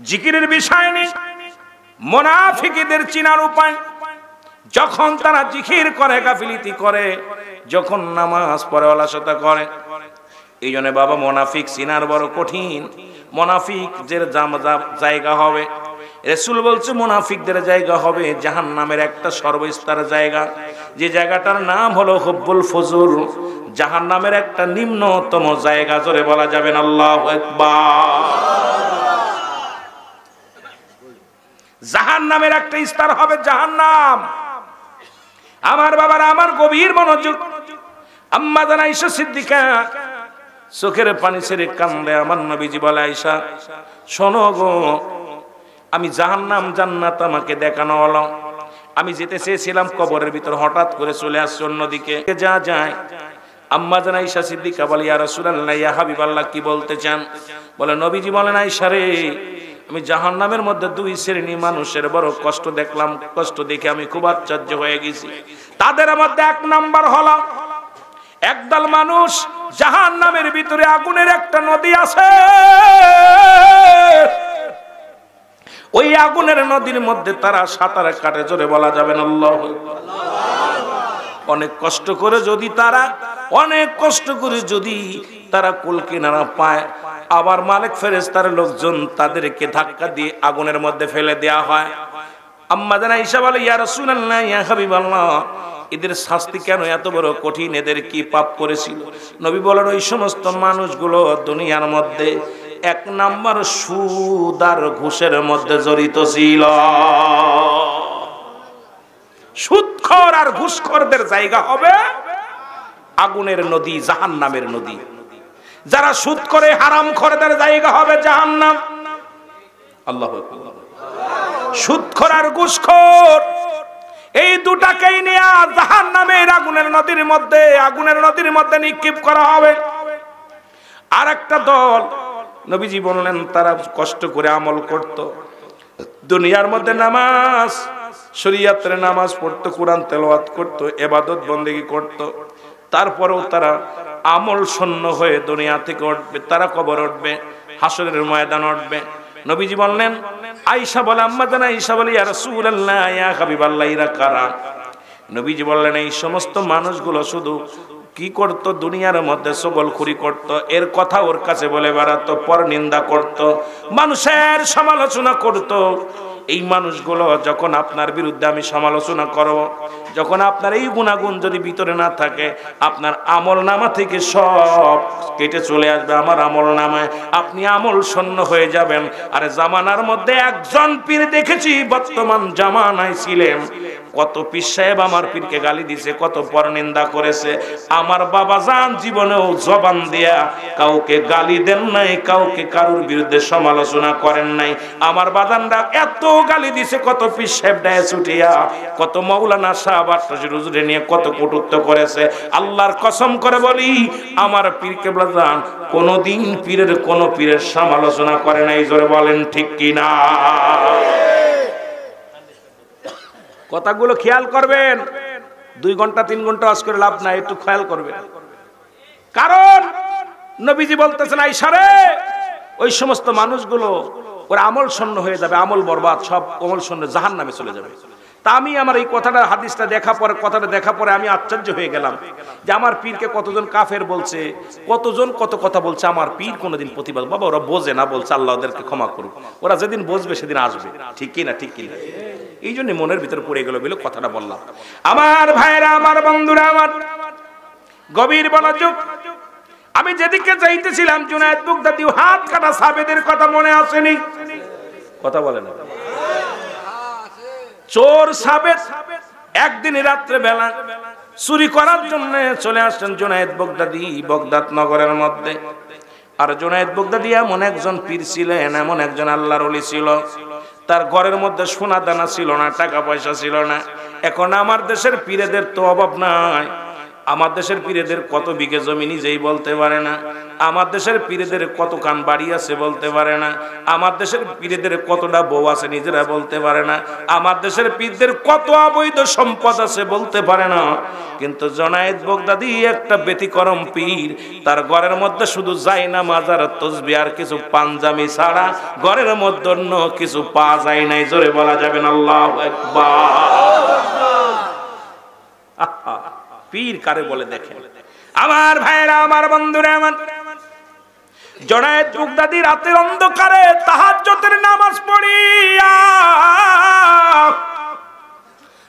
জিকিরের বিষয় নেই। মুনাফিকদের চিনার উপায়, যখন তারা জিকির করে, গাফিলতি করে, যখন নামাজ পড়ে অলসতা করে। এই জন্য বাবা মুনাফিক চিনার বড় কঠিন। মুনাফিক যে জায়গা হবে, রাসূল বলছে মুনাফিকদের জায়গা হবে জাহান্নামের একটা সর্বস্তর জায়গা, যে জায়গাটার নাম হলো হুব্বুল ফুজুল, জাহান্নামের একটা নিম্নতম জায়গা। জোরে বলা যাবে না আল্লাহু আকবার। জাহান্নামের একটা স্তর হবে জাহান্নাম। আমার বাবারা, আমার গভীর মনোযোগ। আম্মা জান আয়েশা সিদ্দিকা চোখের পানি ছেড়ে কান্দে। আমার নবীজি বলে, আয়েশা শোনো গো, আমি জাহান্নাম জান্নাত আমাকে দেখানো হলো। আমি যেতে চেয়েছিলাম কবরের ভিতর, হঠাৎ করে চলে আসছে অন্যদিকে। যা যায় আম্মা জান আয়েশা সিদ্দিকা বলে, ইয়া রাসূলুল্লাহ, ইয়া হাবিবাল্লাহ, কি বলতে চান? বলে, নবীজি বলেন, আয়েশা রে, আমি জাহান্নামের মধ্যে 2 শ্রেণী মানুষের বড় কষ্ট দেখলাম। কষ্ট দেখে আমি খুব আশ্চর্য হয়ে গেছি। তাদের মধ্যে 1 নাম্বার হলো, একদল মানুষ জাহান্নামের ভিতরে আগুনের একটা নদী আছে, ওই আগুনের নদীর মধ্যে তারা সাঁতার কাটে। জোরে বলা যাবে না আল্লাহু আকবার। অনেক কষ্ট করে যদি তারা, অনেক কষ্ট করে যদি তারা কুল কিনারা পায়, আবার মালিক ফেরেশতার লোকজন তাদেরকে ধাক্কা দিয়ে আগুনের মধ্যে ফেলে দেয়া হয়। আম্মা জান আয়েশা বলে, ইয়া রাসূলুল্লাহ, ইয়া হাবিবাল্লাহ, এদের শাস্তি কেন এত বড় কঠিন? এদের কি পাপ করেছিল? নবী বলেন, ওই সমস্ত মানুষগুলো দুনিয়ার মধ্যে 1 নাম্বার সুদ আর ঘুষের মধ্যে জড়িত ছিল। সুদখোর আর ঘুষখোরদের জায়গা হবে আগুনের নদী, জাহান্নামের নদী। যারা সুদ করে হারামখোরদের জায়গা হবে জাহান্নাম। আল্লাহু আকবার। সুদখোর আর ঘুষখোর এই দুটাকেই নিয়ে জাহান্নামের আগুনের নদীর মধ্যে নিক্ষেপ করা হবে। আর একটা দল, নবীজি বললেন, তারা কষ্ট করে আমল করত, দুনিয়ার মধ্যে নামাজ, শরীয়তের নামাজ পড়তো, কোরআন তেলাওয়াত করত, ইবাদত বন্দেগী করত, তারপরেও তারা আমল শূন্য হয়ে দুনিয়া থেকে উঠবে। তারা কবর উঠবে, হাসরের ময়দান উঠবে। নবীজি বললেন, আয়েশা বলে, আম্মা জান আয়েশা বলে, ইয়া রাসূলুল্লাহ, ইয়া হাবিবাল্লাহ, এরা কারা? নবীজি বললেন, এই সমস্ত মানুষগুলো শুধু কি করতো? দুনিয়ার মধ্যে সগলখুরি করত, এর কথা ওর কাছে বলে বেড়াতো, পর নিন্দা করত, মানুষের সমালোচনা করত। এই মানুষগুলো যখন আপনার বিরুদ্ধে আমি সমালোচনা করব, যখন আপনার এই গুণাগুণ যদি ভিতরে না থাকে, আপনার আমল নামা থেকে সব কেটে চলে আসবে আমার আমল নামায়, আপনি আমল শূন্য হয়ে যাবেন। আর জামানার মধ্যে একজন পীর দেখেছি, বর্তমান জামানায় ছিলেন, কত পীর সাহেব আমার পীরকে গালি দিছে, কত পরনিন্দা করেছে। আমার বাবা জান জীবনেও জবান দিয়া কাউকে গালি দেন নাই, কাউকে কারোর বিরুদ্ধে সমালোচনা করেন নাই। আমার বাজানরা এত গালি দিছে, কত পীর সাহেব ডায়ে ছুটিয়া, কত মাওলানা সাহেব হুজুরে নিয়ে কত কটূক্ত করেছে। আল্লাহর কসম করে বলি, আমার পীর কেবলা জান কোনদিন কোন পীরের সমালোচনা করে নাই। জোরে বলেন ঠিক কিনা? কথাগুলো খেয়াল করবেন। 2 ঘন্টা 3 ঘন্টা ওয়াজ করে লাভ নাই, একটু খেয়াল করবেন। কারণ নবীজি বলতেছেন, আয়েশারে ওই সমস্ত মানুষগুলো ওর আমল শূন্য হয়ে যাবে, আমল বরবাদ, সব আমল শূন্য, জাহান্নামে চলে যাবে। তা আমি আমার এই কথাটা হাদিসটা দেখা পরে আমি আশ্চর্য হয়ে গেলাম যে আমার পীরকে কতজন কাফের বলছে, কতজন কত কথা বলছে। আমার পীর কোনোদিন প্রতিবাদ, বাবা ওরা বোঝে না, বলছে আল্লাহ ওদেরকে ক্ষমা করুক, ওরা যেদিন বুঝবে সেদিন আসবে। ঠিক কিনা? ঠিক কিনা? এই জন্য মনের ভিতরে পড়ে গেল বলে কথাটা বললাম। আমার ভাইরা, আমার বন্ধুরা, আমার গভীর মনোযোগ। আমি যেদিকে যাইতেছিলাম, জুনায়েদ বাগদাদী হাত কাটা সাবেদের কথা মনে আসেনি? কথা বলে না। চোর সাবেদ একদিন রাত্রে বেলা চুরি করার জন্য চলে আসছেন জুনায়েদ বাগদাদী বাগদাদ নগরের মধ্যে। আর জুনায়েদ বাগদাদী এমন একজন পীর ছিলেন, এমন একজন আল্লাহর ওলি ছিল, তার ঘরের মধ্যে সোনা দানা ছিল না, টাকা পয়সা ছিল না। এখন আমার দেশের পীরেদের তো অভাব নাই। আমার দেশের পীরেদের কত বিঘে জমি নিজেই বলতে পারে না। আমার দেশের পীরেদের কত খান বাড়ি আছে বলতে পারে না। আমার দেশের পীরেদের কতটা বউ আছে নিজেরা বলতে পারে না। আমার দেশের পীরদের কত অবৈধ সম্পদ আছে বলতে পারে না। কিন্তু জুনায়েদ বাগদাদী একটা ব্যতিক্রম পীর। তার ঘরের মধ্যে শুধু জায়নামাজ আর তাসবিহ আর কিছু পাঞ্জাবি ছাড়া ঘরের মধ্যে অন্য কিছু পাওয়া যায় নাই। জোরে বলা যাবে না আল্লাহু আকবার। পীর কারে বলে দেখেন। আমার ভাইরা, আমার বন্ধুরা, আমার জুনায়েদ বাগদাদী রাতের অন্ধকারে তাহাজ্জুদের নামাজ পড়িয়া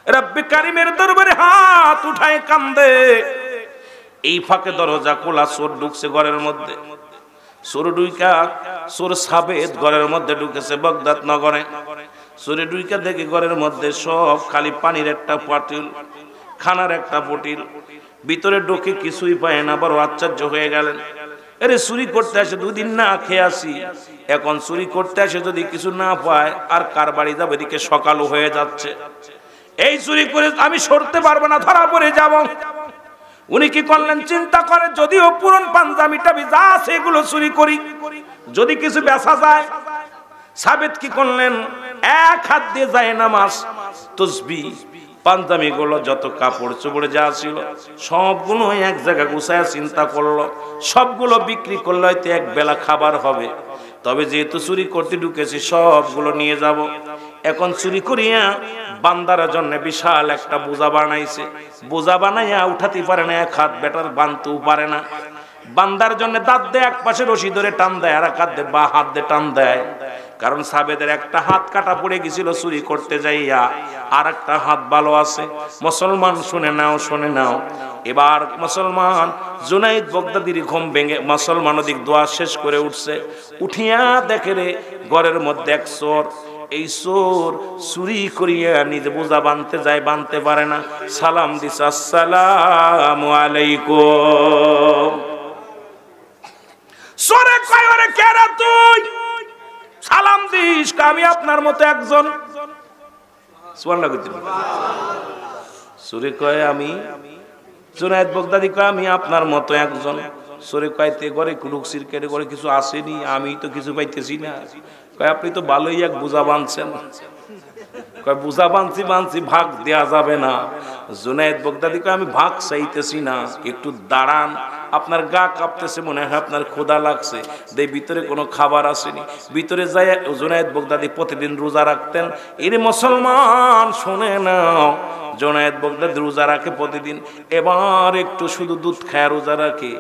রব্বে কারীমের দরবারে হাত উঠায় কান্দে। এই ফাঁকে দরজা খোলা, চোর ঢুকছে ঘরের মধ্যে। চোর সাবেদ ঘরের মধ্যে ঢুকেছে বাগদাদ নগরে। চোরে ঢুকে দেখে ঘরের মধ্যে সব খালি পানির একটা পাতিল, খানার একটা বটিল, ভিতরে ঢোকে কিছুই পায় না। বড় আশ্চর্য হয়ে গেলেন। আরে চুরি করতে আসে, 2 দিন না খেয়ে আসি, এখন চুরি করতে আসে যদি কিছু না পায় আর কার বাড়ি যাবে? এদিকে সকালও হয়ে যাচ্ছে। এই চুরি করে আমি সরতে পারবো না, ধরা পড়ে যাব। উনি কি করলেন? চিন্তা করে যদিও পুরন পাঞ্জাবি টাবি যা আছে এগুলো চুরি করি, যদি কিছু বেচা যায়। সাবেদ কি করলেন? এক হাত দিয়ে জায়নামাজ, তাসবিহ, পাঞ্জাবি গুলো, যত কাপড় চোপড় যা ছিল সবগুলো এক জায়গায় গুছায় চিন্তা করলো সবগুলো বিক্রি করলে হয়তো এক বেলা খাবার হবে। তবে যেহেতু চুরি করতে ঢুকেছি সবগুলো নিয়ে যাব। এখন চুরি করিয়া বান্দার জন্য বিশাল একটা বোঝা বানাইছে। বোঝা বানাইয়া উঠাতে পারে না, এক হাত বেটার বানতেও পারে না। বান্দার জন্য দাঁত দিয়ে এক পাশে রশি ধরে টান দেয়, আর এক হাত দিয়ে বা হাত দিয়ে টান দেয়। কারণ সাবেদের একটা হাত কাটা পড়ে গেছিল চুরি করতে যাইয়া, আর একটা হাত ভালো আছে। মুসলমান শুনে নাও, শুনে নাও। এবার মুসলমান জুনায়েদ বাগদাদীর ঘুম ভেঙে মুসলমান ওদিক দোয়া শেষ করে উঠছে। উঠিয়া দেখে রে ঘরের মধ্যে এক চোর। এই চোর চুরি করিয়া নিজে বোঝা বানতে যায়, বানতে পারে না। সালাম দিছে, আসসালামু আলাইকুম। চোরে কয়, ওরে কে রে তুই? সালাম দিস? আমি আপনার মতো একজন। চোরে কয়, আমি জুনায়েদ বাগদাদী কয়, আমি আপনার মতো একজন। চোরে কয়তে ঘরে ঢুকছির কেটে করে কিছু আসেনি, আমি তো কিছু পাইতেছি না। কয়, আপনি তো ভালোই এক বোঝা বানছেন। কয়, বোঝা বানছি, ভাগ দেয়া যাবে না। জুনায়েদ বাগদাদী কয়, আমি ভাগ চাইতেছি না, একটু দাঁড়ান। আপনার গা কাঁপতেছে, মনে হয় আপনার ক্ষুধা লাগছে। দেই ভিতরে কোনো খাবার আসেনি। ভিতরে যাই। জুনায়েদ বাগদাদী প্রতিদিন রোজা রাখতেন। এর মুসলমান শুনে নাও, জুনায়েদ বাগদাদি রোজা রাখে প্রতিদিন, এবার একটু শুধু দুধ খায় রোজা রাখে।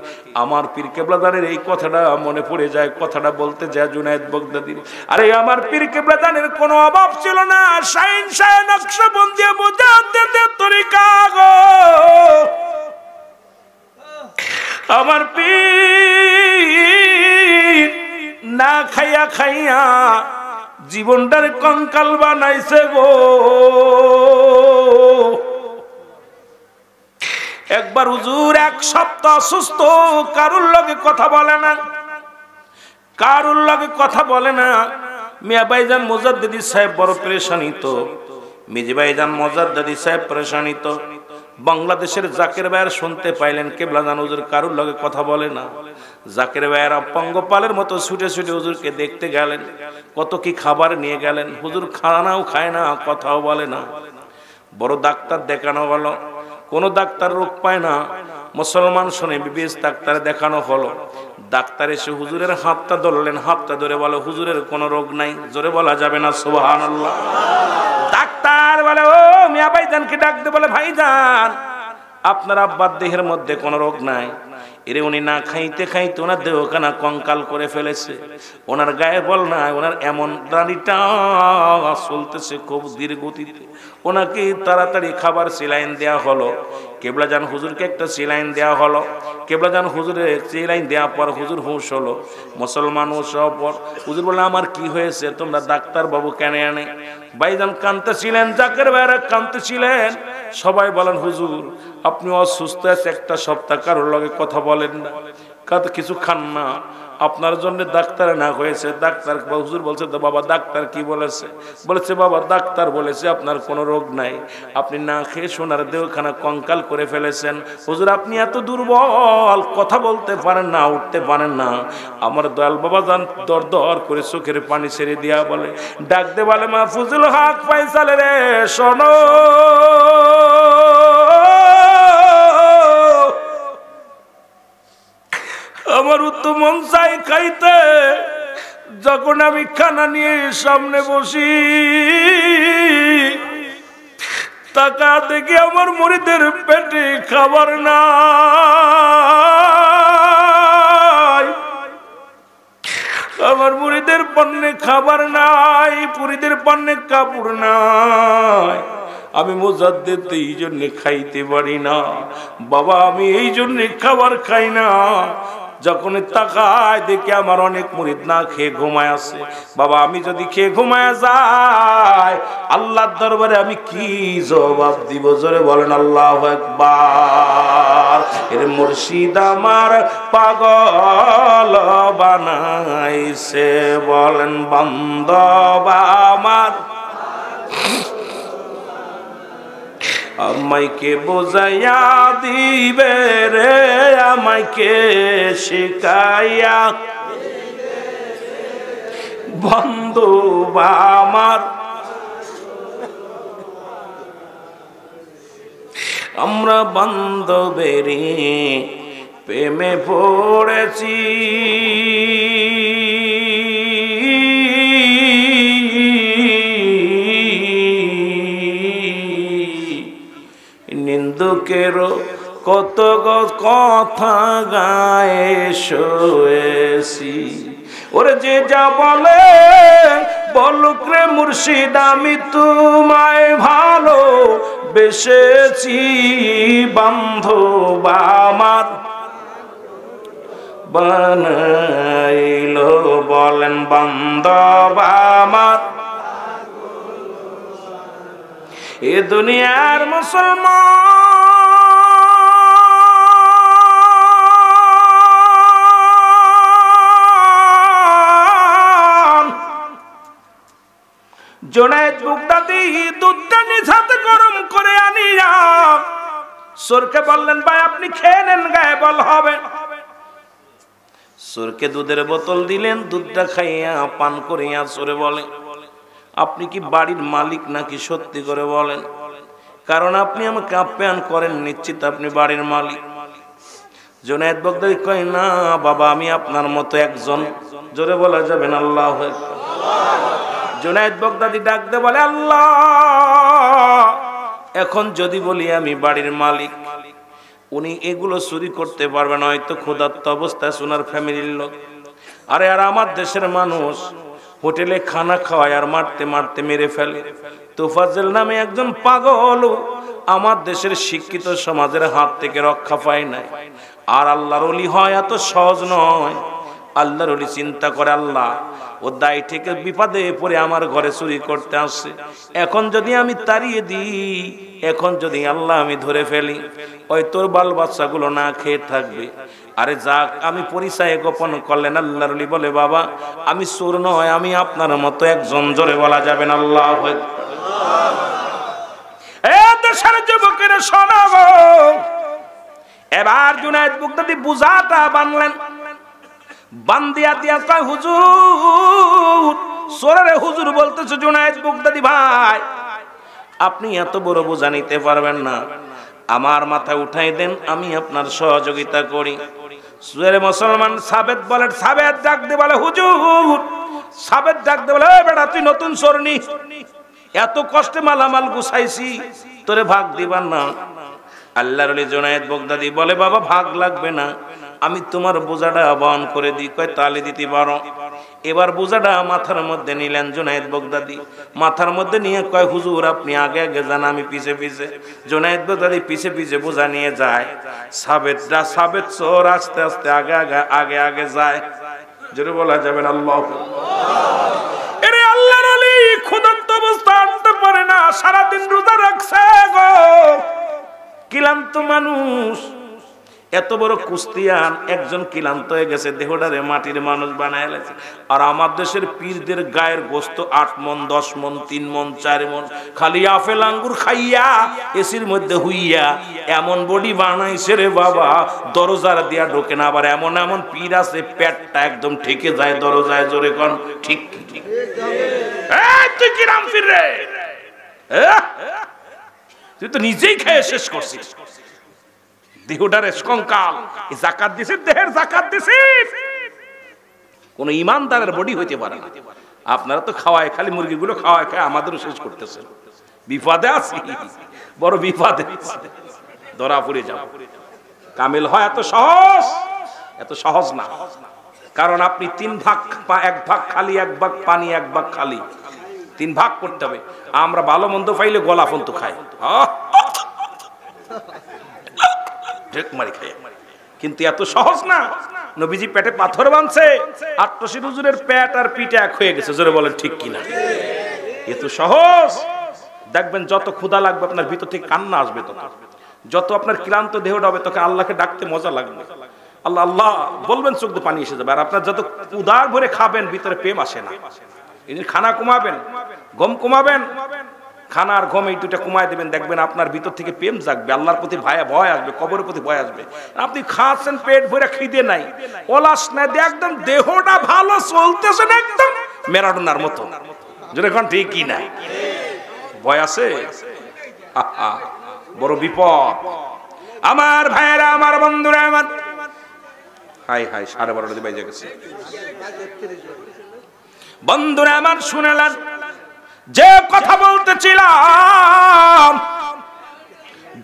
আমার পীর কেবলাদানের এই কথাটা মনে পড়ে যায়, কথাটা বলতে যায় জুনায়েদ বাগদাদির। আরে আমার পীর কেবলাদানের কোনো অভাব ছিল না, শাইন শাহ নকশবন্দি মুজাদ্দিদের তরিকা গো। আমার পীর না খাইয়া খাইয়া জীবনটার কঙ্কাল বানাইছে গো। একবার হুজুর এক সপ্তাহ অসুস্থ, কারুর লগে কথা বলে না, কারুর লগে কথা বলে না। মিয়া ভাইজান মুজাদ্দিদি সাহেব বড় পেরেশানিত, মিজি ভাইজান মুজাদ্দিদি সাহেব পেরেশানিত। বাংলাদেশের জাকের ভাইয়ের শুনতে পাইলেন কেবলাজান হুজুর কারুর লগে কথা বলে না। জাকের ভাইয়েরা পঙ্গপালের মতো ছুটে ছুটে হুজুরকে দেখতে গেলেন, কত কি খাবার নিয়ে গেলেন। হুজুর খানাও খায় না, কথাও বলে না। বড় ডাক্তার দেখানো হলো, কোনো ডাক্তার রোগ পায় না। মুসলমান শুনে বিবিএস ডাক্তার দেখানো হলো। ডাক্তার এসে হুজুরের হাতটা ধরলেন, হাতটা ধরে বলে হুজুরের কোনো রোগ নাই। জোরে বলা যাবে না সুবহানাল্লাহ। ডাক্তার বলে ও মিয়া ভাইজানকে ডাক দে, বলে ভাইজান আপনার আব্বার দেহের মধ্যে কোনো রোগ নাই। এরে উনি না খাইতে খাইতে ওনার দেহখানা কঙ্কাল করে ফেলেছে, ওনার গায়ে বল নাই, ওনার এমন রানীটা চলতেছে খুব ধীর গতিতে। ওনাকে তাড়াতাড়ি খাবার সিলাইন দেয়া হলো। কেবলাজান হুজুরকে একটা সিলাইন দেয়া হলো। কেবলাজান হুজুরের সিলাইন দেওয়ার পর হুজুর হুঁশ হলো। মুসলমান হুঁশ হওয়ার পর হুজুর বললো আমার কি হয়েছে, তোমরা ডাক্তার বাবু কেন আনে? ভাইজান কাঁদতেছিলেন, জাকের ভাইরা কাঁদতেছিলেন। সবাই বলেন হুজুর আপনি অসুস্থ আছে, একটা সপ্তাহ কারোর লগে কথা বলেন না, কাদ কিছু খান না, আপনার জন্য ডাক্তার না হয়েছে। ডাক্তার হুজুর বলছে তো বাবা ডাক্তার কি বলেছে? বলেছে বাবা ডাক্তার বলেছে আপনার কোনো রোগ নাই, আপনি না খেয়ে সোনার দেহখানা কঙ্কাল করে ফেলেছেন। হুজুর আপনি এত দুর্বল, কথা বলতে পারেন না, উঠতে পারেন না। আমার দয়াল বাবা জান দর দর করে চোখের পানি ছেড়ে দিয়া বলে, ডাক দে বলে মাহফুজুল হক ফয়সাল রে শোনো, আমার তো মন চাই খাইতে। যখন আমি খানা নিয়ে সামনে বসি, টাকা দেখি আমার মুরিদের পেটে খাবার নাই, আমার মুরিদের পণ্যে খাবার নাই, পুরীদের পণ্যে কাপড় নাই। আমি মুজাদ্দিদ এই জন্য খাইতে পারি না বাবা, আমি এই জন্য খাবার খাই না। যখন তাকায় দেখি আমার অনেক মুরিদ না খেয়ে ঘুমায় আছে। বাবা আমি যদি খেয়ে ঘুমায় যাই আল্লাহর দরবারে আমি কি জবাব দিব? জোরে বলেন আল্লাহু আকবার। এর মুর্শিদ আমার পাগল বানাইছে, বলেন বান্দা আমার আমাইকে বোঝাইয়া দিবে রে, আমাইকে শিখাইয়া বন্ধু আমার। আমরা বান্ধবেরি প্রেমে পড়েছি, নিন্দুকেরও কত কথা গায়ে শোয়েছি। ওরে যে যা বলে বলুক রে মুর্শিদ, আমি তোমায় ভালো বেসেছি বান্ধব আমার বানাইলো, বলেন বান্ধব আমার। এ দুনিয়ার মুসলমান জুনায়েদ বাগদাদি দুধটা নিজ হাতে গরম করে আনিয়া সরকে বললেন ভাই আপনি খেয়ে নেন, গায়ে বল হবে। সরকে দুধের বোতল দিলেন, দুধটা খাইয়া পান করিয়া সরে বলে আপনি কি বাড়ির মালিক নাকি? সত্যি করে বলেন, কারণ আপনি আমাকে আপ্যায়ন করেন, নিশ্চিত আপনি বাড়ির মালিক। জুনায়েদ বাগদাদি কয় না বাবা আমি আপনার মতো একজন। জোরে বলা যাবে না আল্লাহু আকবার। জুনায়েদ বাগদাদি ডাক দে বলে আল্লাহ এখন যদি বলি আমি বাড়ির মালিক, উনি এগুলো চুরি করতে পারবে না, হয়তো ক্ষুধার্ত অবস্থায় সোনার ফ্যামিলির লোক। আরে আর আমার দেশের মানুষ হোটেলে খানা খাওয়ায় আর মারতে মারতে মেরে ফেলে। তোফাজ্জল নামে একজন পাগল আমার দেশের শিক্ষিত সমাজের হাত থেকে রক্ষা পায় নাই। আর আল্লাহর ওলি হয় এত সহজ নয়। আল্লাহর ওলি চিন্তা করে, আল্লাহ ও দায় থেকে বিপদে পড়ে আমার ঘরে চুরি করতে আসছে, এখন যদি আমি তাড়িয়ে দিই, এখন যদি আল্লাহ আমি ধরে ফেলি, ওই তোর বাল বাচ্চাগুলো না খেয়ে থাকবে। আরে যাক, আমি পরিচয় গোপন করলেন। আল্লাহর ওলি বলে, বাবা আমি চোর নয়, আমি আপনার মতো একজন। জোরে বলা যাবেন আল্লাহু আকবার। এ দেশের যুবকেরা শোনাবো, এবার জুনায়েদ বাগদাদী বুঝাটা বানলেন। বান্দিয়া দিয়া কয়, হুজুর, সোরে হুজুর বলতেছে, জুনায়েদ বাগদাদী ভাই আপনি এত বড় বোঝা নিতে পারবেন না, আমার মাথা উঠাই দেন, আমি আপনার সহযোগিতা করি। সুরে মুসলমান সাবেত বলে, সাবেত ডাক দে বলে, হুজুর সাবেত ডাক দে বলে, বেটা তুই নতুন চোরনি, এত কষ্টে মালামাল গুছাইছি, তোরে ভাগ দিবার না। আল্লাহর ওলি জুনায়েদ বাগদাদী বলে, বাবা ভাগ লাগবে না, আমি তোমার বোঝাটা বহন করে দিই। কয় তালি দিতে পারো? এবার বোঝাটা মাথার মধ্যে নিলেন জুনায়েদ বাগদাদী। মাথার মধ্যে নিয়ে কয়, হুজুর আপনি আগে আগে যান, আমি পিছে পিছে। জুনায়েদ বাগদাদী পিছে পিছে বোঝা নিয়ে যায়। সাবেত চোর আস্তে আস্তে আগে আগে আগে আগে যায়। জোরে বলা যাবেন আল্লাহু আকবার। এরে আল্লাহর ওলি ক্ষুধার্ত অবস্থা আনতে পারে না, সারাদিন রোজা রাখছে গো, ক্লান্ত মানুষ। এত বড় কুস্তিয়ান একজন ক্লান্ত হয়ে গেছে, দেহটারে মাটির মানুষ বানায় গেছে। আর আমার দেশের পীরদের গায়ের গোস্ত 8 মন 10 মন 3 মন 4 মন, খালি আপেল আঙ্গুর খাইয়া এসির মধ্যে হুইয়া এমন বডি বানাইছে রে বাবা, দরজার দিয়া ঢোকে না। আবার এমন এমন পীর আছে পেটটা একদম ঠেকে যায় দরজায়। জোরে কোন ঠিক ঠিক? তুই কি রাম পীর রে? তুই তো নিজেই খেয়ে শেষ করছিস, দেহটারে কঙ্কাল। যাকাত দিছিস, দেহের যাকাত দিছিস, কোন ইমানদারের বডি হইতে পারে না। আপনারা তো খাওয়ায়, খালি মুরগিগুলো খাওয়ায় খায় আমাদেরও শেষ করতেছেন। বিপদে আছি, বড় বিপদে, ধরা পড়ে যাও। কামেল হয় এত সহজ? এত সহজ না। কারণ আপনি 3 ভাগ, 1 ভাগ খালি, 1 ভাগ পানি, 1 ভাগ খালি, 3 ভাগ করতে হবে। আমরা ভালো মন্দ পাইলে গলা ফন্ত খাই, কিন্তু এত সহজ না। নবীজি পেটে পাথর বাঁধছে, আট্টশির হুজুরের পেট আর পিঠে এক হয়ে গেছে। জোরে বলেন ঠিক কিনা? এত সহজ। দেখবেন যত ক্ষুধা লাগবে আপনার ভিতর থেকে কান্না আসবে, যত আপনার ক্লান্ত দেহটা হবে তোকে আল্লাহকে ডাকতে মজা লাগবে। আল্লাহ আল্লাহ বলবেন, চোখ দিয়ে পানি এসে যাবে। আর আপনার যত উদার ভরে খাবেন, ভিতরে প্রেম আসে না। এই জন্য খানা কমাবেন, গম কমাবেন, খানা আর গম এই দুটা কমায় দেবেন, দেখবেন আপনার ভিতর থেকে প্রেম জাগবে, আল্লাহর প্রতি ভয় আসবে, কবরের প্রতি ভয় আসবে। আপনি খাচ্ছেন পেট ভরে, খিদে নাই, ওলাস নাই, একদম দেহটা ভালো চলতেছে না, একদম ম্যারাডোনার মতো। যখন ঠিকই নাই, ভয় আছে, বড় বিপদ। আমার ভাইয়েরা, আমার বন্ধুরা, আমার হাই হাই 12:30 বাজে গেছে। বন্ধুরা আমার শুনেলেন, যে কথা বলতেছিলাম,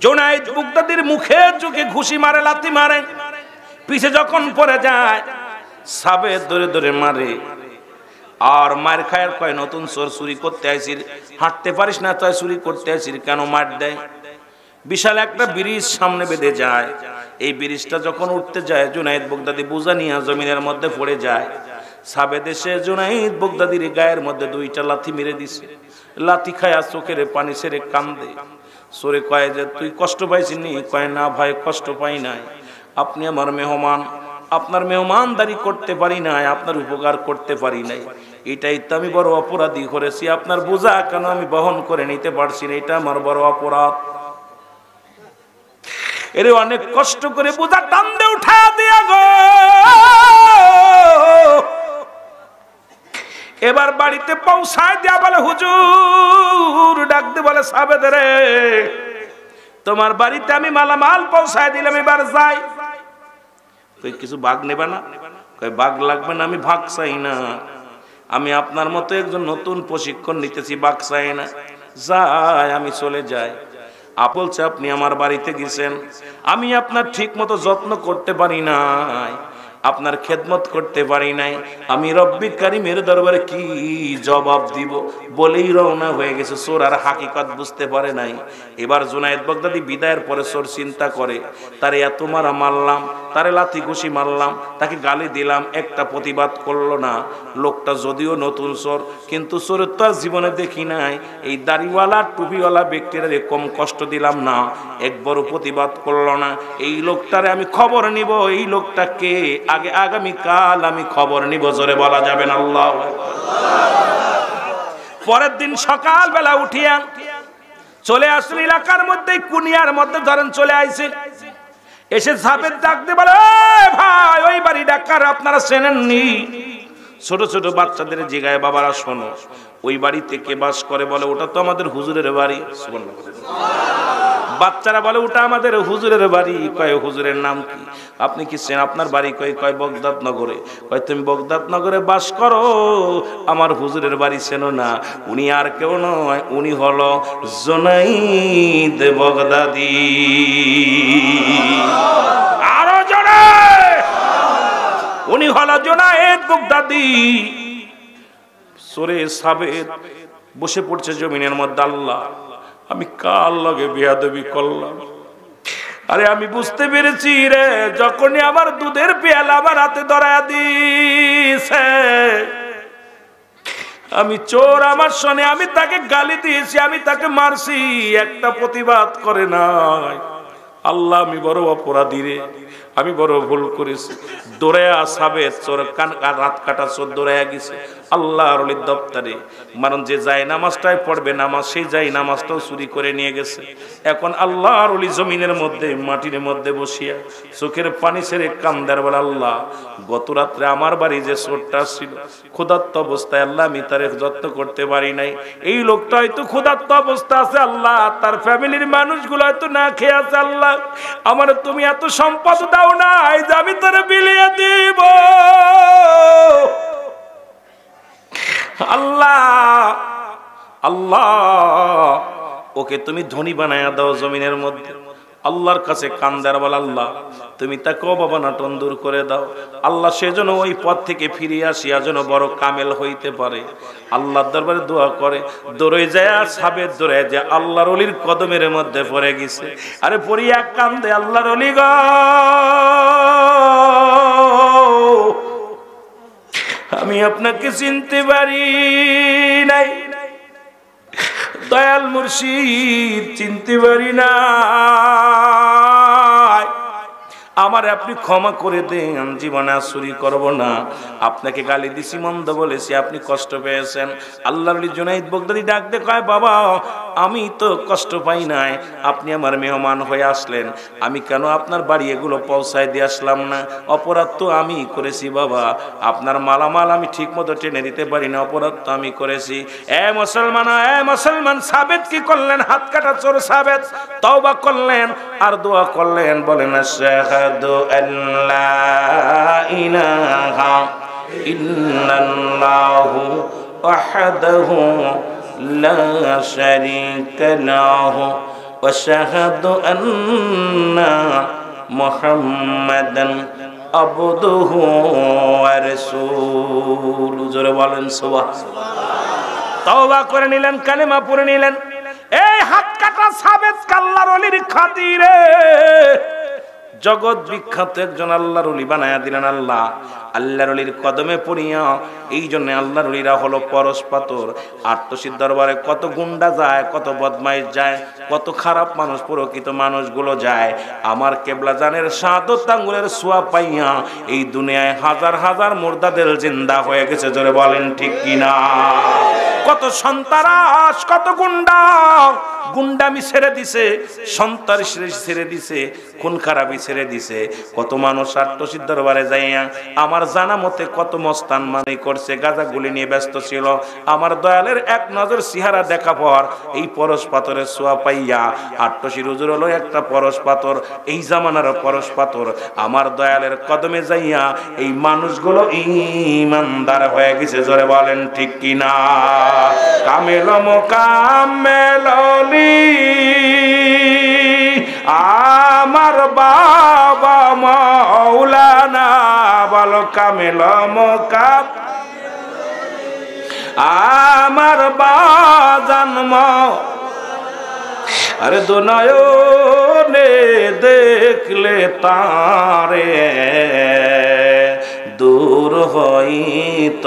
জুনায়েদ বাগদাদীর মুখে চোখে ঘুষি মারে, লাথি মারে, পিছে যখন পড়ে যায় সাবেত ধরে ধরে মারে। আর মার খায়, কয় নতুন চোর, চুরি করতে আইছিস, হাঁটতে পারিস না, তাই চুরি করতে আইছিস, কেন মার দেয়? বিশাল একটা ব্রিজ সামনে বেঁধে যায়। এই ব্রিজটা যখন উঠতে যায়, জুনায়েদ বাগদাদী বোঝা নিয়ে জমিনের মধ্যে পড়ে যায়। সাবেত এসে জুনায়েদ বাগদাদীর গায়ের মধ্যে 2টা লাথি মেরে দিছে। লাথি খায়া চোখের পানি ছেড়ে কান্দে। সরে কয় যে তুই কষ্ট পাইছিনি? কয় না ভাই, কষ্ট পাই নাই, আপনি আমার মেহমান, আপনার মেহমানদারি করতে পারি নাই, আপনার উপকার করতে পারি নাই, এটাই তো আমি বড় অপরাধী করেছি। আপনার বোঝা কেন আমি বহন করে নিতে পারছি না, এটা আমার বড় অপরাধ। এর অনেক কষ্ট করে বোঝা টান্দে উঠা দিয়া গো। এবার বাড়িতে পৌঁছায় দিয়া বলে, হুজুর ডাকতে বলে, সাবেত রে তোমার বাড়িতে আমি মালামাল পৌঁছায় দিলাম, এবার যাই। কই কিছু ভাগ নেবে না? কই ভাগ লাগবে না, আমি ভাগ চাই না, আমি আপনার মতো একজন নতুন প্রশিক্ষণ নিতেছি, ভাগ চাই না, যাই আমি চলে যাই। বলছে আপনি আমার বাড়িতে গেছেন, আমি আপনার ঠিক মতো যত্ন করতে পারি নাই, আপনার খেদমত করতে পারি নাই, আমি রব্বি কারিমের দরবারে কি জবাব দিব বলেই রওনা হয়ে গেছে। চোর আর হাকিকত বুঝতে পারে নাই। এবার জুনায়েদ বাগদাদি বিদায়ের পরে চোর চিন্তা করে, তারে এত মারা মারলাম, তারে লাথি ঘুষি মারলাম, তাকে গালি দিলাম, একটা প্রতিবাদ করলো না। লোকটা যদিও নতুন চোর, কিন্তু চোরের তো আর জীবনে দেখি নাই। এই দাড়িওয়ালা টুপিওয়ালা ব্যক্তিরা কম কষ্ট দিলাম না, একবারও প্রতিবাদ করলো না। এই লোকটারে আমি খবর নিব, এই লোকটাকে আগে আগামীকাল আমি খবর নিব। জোরে বলা যাবে না আল্লাহু আকবার। পরের দিন সকালবেলা উঠিয়া চলে আসলে এলাকার মধ্যে, কুনিয়ার মধ্যে ধরেন চলে আইছে। এসে সাবেদ ডাকতে বলে, ভাই ওই বাড়ি ডাকার আপনারা চেনেননি? ছোট ছোট বাচ্চাদের জিগায়, বাবারা শোনো, ওই বাড়িতে কে বাস করে? বলে ওটা তো আমাদের হুজুরের বাড়ি। বাচ্চারা বলে ওটা আমাদের হুজুরের বাড়ি। কয় হুজুরের নাম কি? আপনি কি চেন? আপনার বাড়ি কয়? কয় বগদাদ নগরে। কয় তুমি বগদাদ নগরে বাস করো, আমার হুজুরের বাড়ি চেনো না? উনি আর কেউ নয়, উনি হলো জুনাইদ বাগদাদি। আরো জোরে, উনি হলো জুনাইদ বাগদাদি। সরে সাবেদ বসে পড়ছে জমিনের মধ্যে। আল্লাহ, আমি কার লগে বেয়াদবি করলাম? আরে আমি বুঝতে পেরেছি রে, যখনই আমার দুধের পেয়ালা আমার হাতে ধরায়া দিছে, আমি চোর, আমার শোনে, আমি তাকে গালি দিয়েছি, আমি তাকে মারছি, একটা প্রতিবাদ করে নাই। আল্লাহ, আমি বড় অপরাধী রে, আমি বড় ভুল করেছি। দৌড়ায়া সাবেদ চোর, রাত কাটা চোর দৌড়ায়া গেছে আল্লাহর ওলির দপ্তরে। মানে যে যায় নামাজটাই পড়বে নামাজ, সেই যায় নামাজটাও চুরি করে নিয়ে গেছে। এখন আল্লাহর ওলি জমিনের মধ্যে মাটির মধ্যে বসিয়া চোখের পানি ছেড়ে কান্দার বলে, আল্লাহ, গত রাত্রে আমার বাড়ি যে চোরটা ছিল ক্ষুধার্ত অবস্থায়, আল্লাহ আমি তার যত্ন করতে পারি নাই। এই লোকটা হয়তো ক্ষুধার্ত অবস্থা আছে, আল্লাহ তার ফ্যামিলির মানুষগুলো হয়তো না খেয়ে আছে। আল্লাহ, আমার তুমি এত সম্পদ দাও না যে আমি তারা বিলিয়ে দিব। আল্লাহ, আল্লাহ, ওকে তুমি ধনী বানায়া দাও জমিনের মধ্যে। আল্লাহর কাছে কান্দার বল, আল্লাহ তুমি তাকে অভাবনাটন দূর করে দাও। আল্লাহ সেজন্য ওই পথ থেকে ফিরে আসিয়া যেন বড় কামেল হইতে পারে। আল্লাহর দরবারে দোয়া করে, দৌড়ে যায় সাবেদ, দৌড়ে যায় আল্লাহর ওলির কদমের মধ্যে পড়ে গেছে। আরে পড়িয়া কান্দে, আল্লাহর ওলি গো, আমি আপনাকে চিনতে পারি নাই, দয়াল মুর্শিদ চিনতে পারি না, আমার আপনি ক্ষমা করে দেন, জীবনে আর চুরি করব না। আপনাকে গালি দিছি, মন্দ বলেছি, আপনি কষ্ট পেয়েছেন। আল্লাহর জুনাইদ বাগদাদি ডাক দে কয়, বাবা আমি তো কষ্ট পাই নাই, আপনি আমার মেহমান হয়ে আসলেন, আমি কেন আপনার বাড়ি এগুলো পৌঁছায় দিয়ে আসলাম না? অপরাধ তো আমি করেছি বাবা, আপনার মালামাল আমি ঠিক মতো টেনে দিতে পারি না, অপরাধ তো আমি করেছি। এ মুসলমান, এ মুসলমান, সাবেদ কি করলেন? হাত কাটা চোর সাবেদ তওবা করলেন আর দোয়া করলেন, বলেন আশহাদু আল্লা ইলাহা ইল্লাল্লাহু ওয়াহদাহু লা শারীকা লাহু ওয়া আশহাদু আন্না মুহাম্মাদান আবদুহু ওয়া রাসূলুহু। জোরে বলেন সুবহানাল্লাহ। তওবা করে নিলেন, কালেমা পড়ে নিলেন। এই হাত কাটা সাবেদ আল্লাহর ওলির খাতিরে জগৎ বিখ্যাত একজন আল্লাহর ওলি বানায়া দিলেন আল্লাহ। আল্লাহর ওলির কদমে পড়িয়া, এই জন্য আল্লাহর ওলিরা হলো পরশ পাথর। আটশির দরবারে কত গুন্ডা যায়, কত বদমাইশ যায়, কত খারাপ মানুষ, প্রকৃত মানুষগুলো যায়। আমার কেবলা জানের শাহাদত আঙ্গুলের ছোঁয়া পাইয়া এই দুনিয়ায় হাজার হাজার মুর্দাদের জিন্দা হয়ে গেছে। জোরে বলেন ঠিক কিনা? কত সন্তারাস, কত গুন্ডা, গুন্ডামি ছেড়ে দিছে, সন্ত্রাস ছেড়ে দিছে, খুন খারাপি ছেড়ে দিছে। কত মানুষ আটশির দরবারে যাইয়া আমার জানা মতে কত মস্তান মানি করছে, গাঁজা গুলি নিয়ে ব্যস্ত ছিল। আমার দয়ালের এক নজর চেহারা দেখা পর এই পরশ পাথরের ছোঁয়া পাইয়া, আটশির হুজুর হলো একটা পরশ পাথর, এই জামানার পরশ পাথর। আমার দয়ালের কদমে যাইয়া এই মানুষগুলো ঈমানদার হয়ে গেছে। জোরে বলেন ঠিক কিনা? কামেল মোকামেল আমার বাবা মাওলানা বল কামেল মকাম আমার বাজান আরে দুনয়নে দেখলে তারে দূর হইত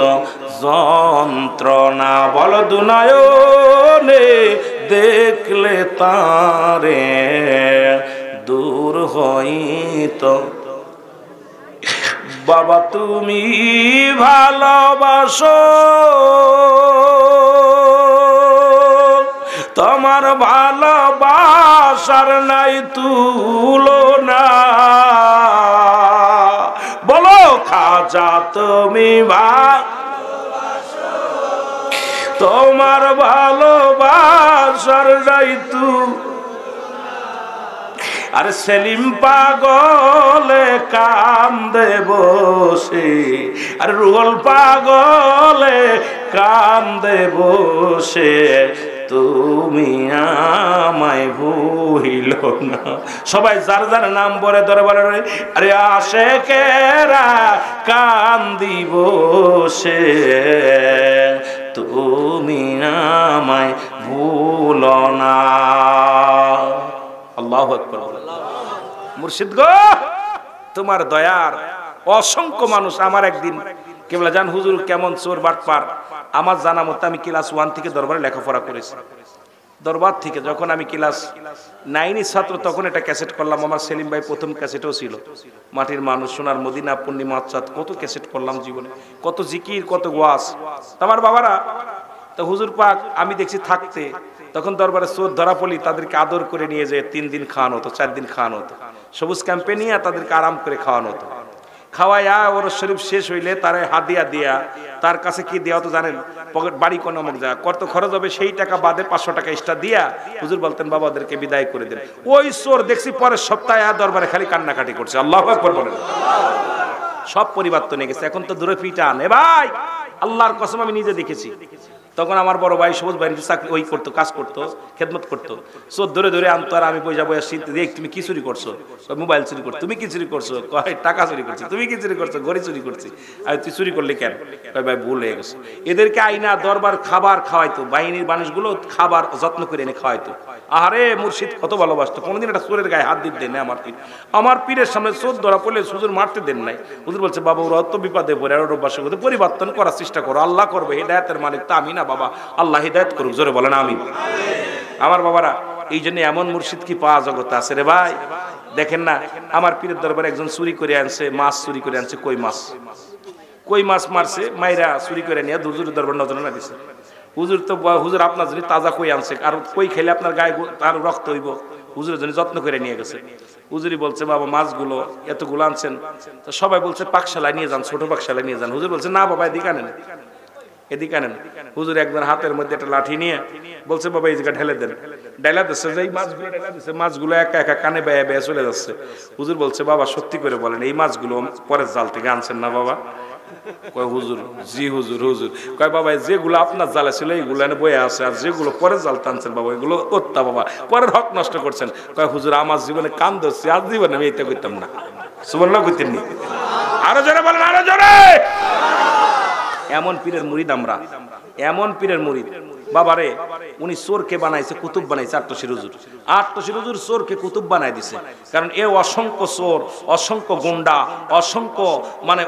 যন্ত্রণা বল দুনয়নে দেখলে তারে দূর হইত বাবা তুমি ভালোবাসো তোমার ভালোবাসার নাই তুলনা বলো খাজা তুমি তোমার ভালোবাসার নাই তুলনা আর সেলিম পাগলে কান্দে বসে আর রুগল পাগলে কান্দে বসে তুমি আমায় ভুলিল না সবাই যার যার নাম বলে দরবারে আরে আশেকেরা কান্দি বসে তুমি আমায় ভুলো না আল্লাহু আকবার মুর্শিদ গো তোমার দয়ার অসংখ্য মানুষ আমার একদিন কেবলা জান হুজুর কেমন চোর বাটপার আমার জানা মতে আমি ক্লাস 1 থেকে দরবারে লেখাপড়া করেছি দরবার থেকে যখন আমি ক্লাস 9 এর ছাত্র তখন এটা ক্যাসেট করলাম আমার সেলিম ভাই প্রথম ক্যাসেটও ছিল মাটির মানুষ সোনার মদিনা পূর্ণিমা চাঁদ কত ক্যাসেট করলাম জীবনে কত জিকির কত ওয়াজ আমার বাবারা তো হুজুর পাক আমি দেখছি থাকতে তখন দরবারে চোর ধরা পড়লি তাদেরকে আদর করে নিয়ে যেয়ে 3 দিন খাওয়ানো হতো 4 দিন খাওয়ানো হতো সবুজ ক্যাম্পে নিয়ে তাদেরকে আরাম করে খাওয়ানো হতো খাওয়াইয়া ওর শরীফ শেষ হইলে তার হাদিয়া দিয়া তার কাছে কি দেওয়া তো জানেন পকেট বাড়ি কোন নামক যা কত খরচ হবে সেই টাকা বাদে 500 টাকা এক্সট্রা দিয়া হুজুর বলতেন বাবা ওদেরকে বিদায় করে দেন ওই চোর দেখছি পরের সপ্তাহে দরবারে খালি কান্নাকাটি করছে আল্লাহু আকবার বলেন সব পরিবর্তন হয়ে গেছে এখন তো দূরে পিটান এ ভাই আল্লাহর কসম আমি নিজে দেখেছি তখন আমার বড় ভাই সবুজ ভাই চাকরি ওই করতো কাজ করতো খেদমত করতো চোর ধরে ধরে আনতো আর আমি বইয়া বইয়া শীত দেখ তুমি কি চুরি করছো মোবাইল চুরি করছো তুমি কি চুরি করছো কয় টাকা চুরি করছো তুমি কি চুরি করছো ঘড়ি চুরি করছি আর তুই চুরি করলি কেন কয় ভাই ভুল হয়ে গেছে এদেরকে আইনা দরবার খাবার খাওয়াইতো বাহিনীর মানুষগুলো খাবার যত্ন করে এনে খাওয়াইতো আরে মুর্শিদ কত ভালোবাসতো কোনোদিন একটা চোরের গায়ে হাত দিতে দেন না আমার পীরের সামনে চোর ধরা পড়লে হুজুর মারতে দেন নাই হুজুর বলছে বাবা ওরা অত বিপদে পড়ে আর অভ্যাস করতে পরিবর্তন করার চেষ্টা করো আল্লাহ করবে হিদায়াতের মালিক তা আমি না বাবা আল্লাহ হিদায়াত করুক জোরে বলেন আমিন আমার বাবারা এই জন্য এমন মুর্শিদ কি পাওয়া জগতে আছে রে ভাই দেখেন না আমার পীরের দরবারে একজন চুরি করে আনছে মাছ চুরি করে আনছে কই মাছ মারছে মাইরা চুরি করে নিয়ে হুজুরের দরবার নজরে না দিছে হুজুর তো হুজুর আপনার জন্য তাজা কই আনছে আর কই খেলে আপনার গায়ে তার রক্ত হইব হুজুরের জন্য যত্ন করে নিয়ে গেছে হুজুরি বলছে বাবা মাছগুলো এতগুলো আনছেন তো সবাই বলছে পাকশালায় নিয়ে যান ছোট পাকশালায় নিয়ে যান হুজুর বলছে না বাবা এদিকে আনেন এদিকে আনেন হুজুর একবার হাতের মধ্যে একটা লাঠি নিয়ে বলছে বাবা এই জায়গা ঢেলে দেন ডাইলা দিচ্ছে যে মাছগুলো ডাইলা দিচ্ছে মাছগুলো একা একা কানে বেয়ে বেয়ে চলে যাচ্ছে হুজুর বলছে বাবা সত্যি করে বলেন এই মাছগুলো পরের জাল থেকে আনছেন না বাবা কয় হুজুর জি হুজুর হুজুর কয় বাবা যেগুলো আপনার জালে ছিল এইগুলো এনে বয়ে আছে আর যেগুলো পরের জাল টানছেন বাবা এগুলো করতা বাবা পরের হক নষ্ট করছেন কয় হুজুর আমার জীবনে কান ধরছি আজ জীবনে আমি এইটা করতাম না সুবহানাল্লাহ কইতেননি আরো জোরে বলেন আরো জোরে এমন পীরের মুরিদ আমরা এমন পীরের মুরিদ বাবারে উনি চোরকে বানাইছে কুতুব বানাইছে আটশির হুজুর চোরকে কুতুব বানাই দিছে কারণ এ অসংখ্য চোর অসংখ্য গুন্ডা অসংখ্য মানে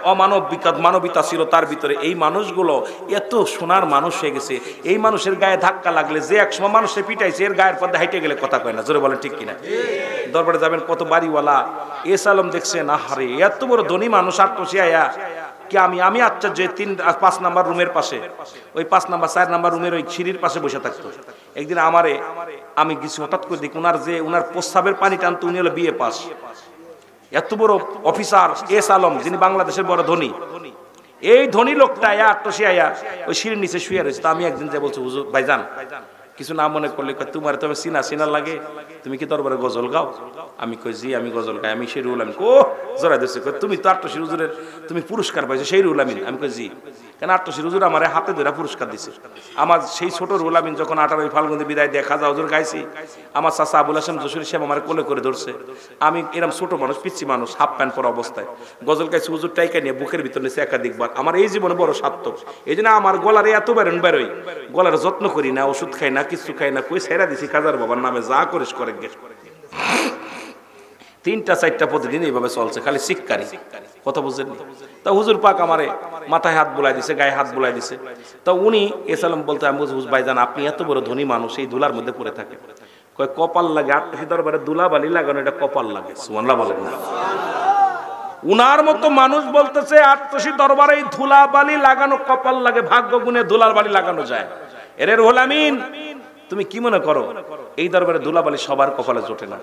মানবিতা ছিল তার ভিতরে এই মানুষগুলো এত সোনার মানুষ হয়ে গেছে এই মানুষের গায়ে ধাক্কা লাগলে যে একসময় মানুষের পিটাইছে এর গায়ের পথে হাইটে গেলে কথা কয় না জোরে বলেন ঠিক কিনা দরবারে যাবেন কত বাড়িওয়ালা এস আলম দেখছেন আহারে এত বড় ধনী মানুষ আটশি আয়া কি আমি আচ্ছা যে 5 নাম্বার রুমের পাশে ওই 5 নাম্বার 4 নাম্বার রুমের ওই সিঁড়ির পাশে বসে থাকতো একদিন আমি কিছু হঠাৎ করে দেখি উনার প্রস্রাবের পানি টানতো উনি হলো বিএ পাস এত বড় অফিসার এস আলম যিনি বাংলাদেশের বড় ধনী এই ধনী লোকটা আটশি আয়া ওই সিঁড়ির নিচে শুয়ে রয়েছে তা আমি একদিন যে বলছি হুজুর ভাইজান কিছু না মনে করলে তোমার তবে চিনা লাগে তুমি কি দরবারে গজল গাও? আমি কই জি আমি গজল গাই। আমি সেই রুহুল আমিন। ও জোড়া দিচ্ছে, তুমি তো আট্টশির হুজুরের তুমি পুরস্কার পাইছো, সেই রুহুল আমিন? আমি কই জি। কেন আট্টশির হুজুর আমার হাতে ধরে পুরস্কার দিছে। আমার সেই ছোট রুহুল আমিন যখন 18 ফাল্গুনে বিদায় দিয়ে খাজা হুজুর গাইছি, আমার চাচা আবুল হাসেম যশোরী সাহেব আমার কোলে করে ধরছে। আমি এরকম ছোট মানুষ, পিচ্ছি মানুষ, হাফ প্যান্ট পরা অবস্থায় গজল গাইছি, হুজুর টাইকা নিয়ে বুকের ভিতর নিয়েছে একাধিকবার। আমার এই জীবনে বড় সার্থক। এই জন্য আমার গলারে এত বেরোই, গলার যত্ন করি না, ওষুধ খাই না, কিছু খাই না, কই ছেড়া দিছি খাজার বাবার নামে, যা করিস করে গে। 3-4টা প্রতিদিন এইভাবে চলছে, খালি শিক্ষারি কথা বুঝলেন। তা হুজুর পাক আমারে মাথায় হাত বুলাই দিছে, গায়ে হাত বুলাই দিছে। তা উনি এসালাম বলতে, আমি বলছি হুজুর ভাইজান আপনি এত বড় ধনী মানুষ, এই ধুলার মধ্যে পড়ে থাকে। কয় কপাল লাগে, আট্টশি দরবারে দুলা বালি লাগানো এটা কপাল লাগে। সুবহানাল্লাহ বলেন না। উনার মতো মানুষ বলতেছে আট্টশি দরবারে এই ধুলা বালি লাগানো কপাল লাগে, ভাগ্য গুণে ধুলার বালি লাগানো যায়। এর রুহুল আমিন তুমি কি মনে করো এই দরবারে ধুলাবালি সবার কপালে জোটে না?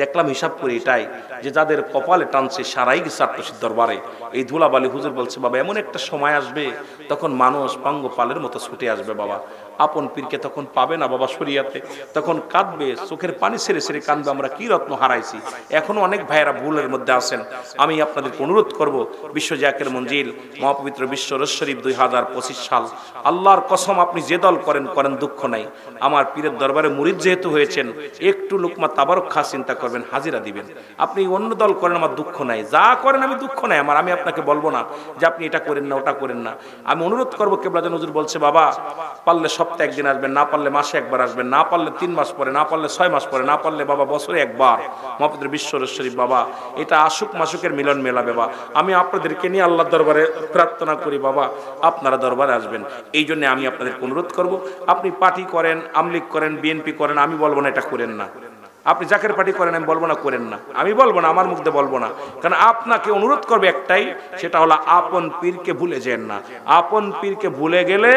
দেখলাম হিসাব করি এটাই, যে যাদের কপালে টানছে সারাই গেছে আট্টশির দরবারে এই ধুলাবালি। হুজুর বলছে বাবা এমন একটা সময় আসবে তখন মানুষ পঙ্গপালের মতো ছুটে আসবে বাবা, আপন পীরকে তখন পাবে না বাবা শরিয়াতে, তখন কাঁদবে, চোখের পানি ছেড়ে ছেড়ে কাঁদবে, আমরা কি রত্ন হারাইছি। এখনো অনেক ভাইয়েরা ভুলের মধ্যে আছেন। আমি আপনাদেরকে অনুরোধ করব, বিশ্ব জাকের মঞ্জিল মহাপবিত্র বিশ্ব রস শরীফ 2025 সাল, আল্লাহর কসম আপনি যে দল করেন করেন, দুঃখ নাই। আমার পীরের দরবারে মুরিদ যেহেতু হয়েছেন, একটু লুকমা তাবারক খা চিন্তা করবেন, হাজিরা দিবেন। আপনি অন্য দল করেন, আমার দুঃখ নাই, যা করেন আমি দুঃখ নাই আমার। আমি আপনাকে বলবো না যে আপনি এটা করেন না ওটা করেন না। আমি অনুরোধ করবো, কেবলাজান হুজুর বলছে বাবা পারলে সপ্তাহে একদিন আসবেন, না পারলে মাসে একবার আসবেন, না পারলে 3 মাস পরে, না পারলে 6 মাস পরে, না পারলে বাবা বছরে একবার মহাপবিত্র বিশ্ব রস শরীফ বাবা এটা আশুক মাসুকের মিলন মেলা বাবা। আমি আপনাদেরকে নিয়ে আল্লাহর দরবারে প্রার্থনা করি বাবা আপনারা দরবারে আসবেন। এই জন্য আমি আপনাদেরকে অনুরোধ করব, আপনি পার্টি করেন, আমলিগ করেন, বিএনপি করেন, আমি বলবো না এটা করেন না। আপনি জাকের পার্টি করেন, আমি বলবো না করেন না, আমি বলবো না, আমার মুখ দিয়ে বলবো না। কারণ আপনাকে অনুরোধ করবে একটাই, সেটা হলো আপন পীরকে ভুলে যেন না। আপন পীরকে ভুলে গেলে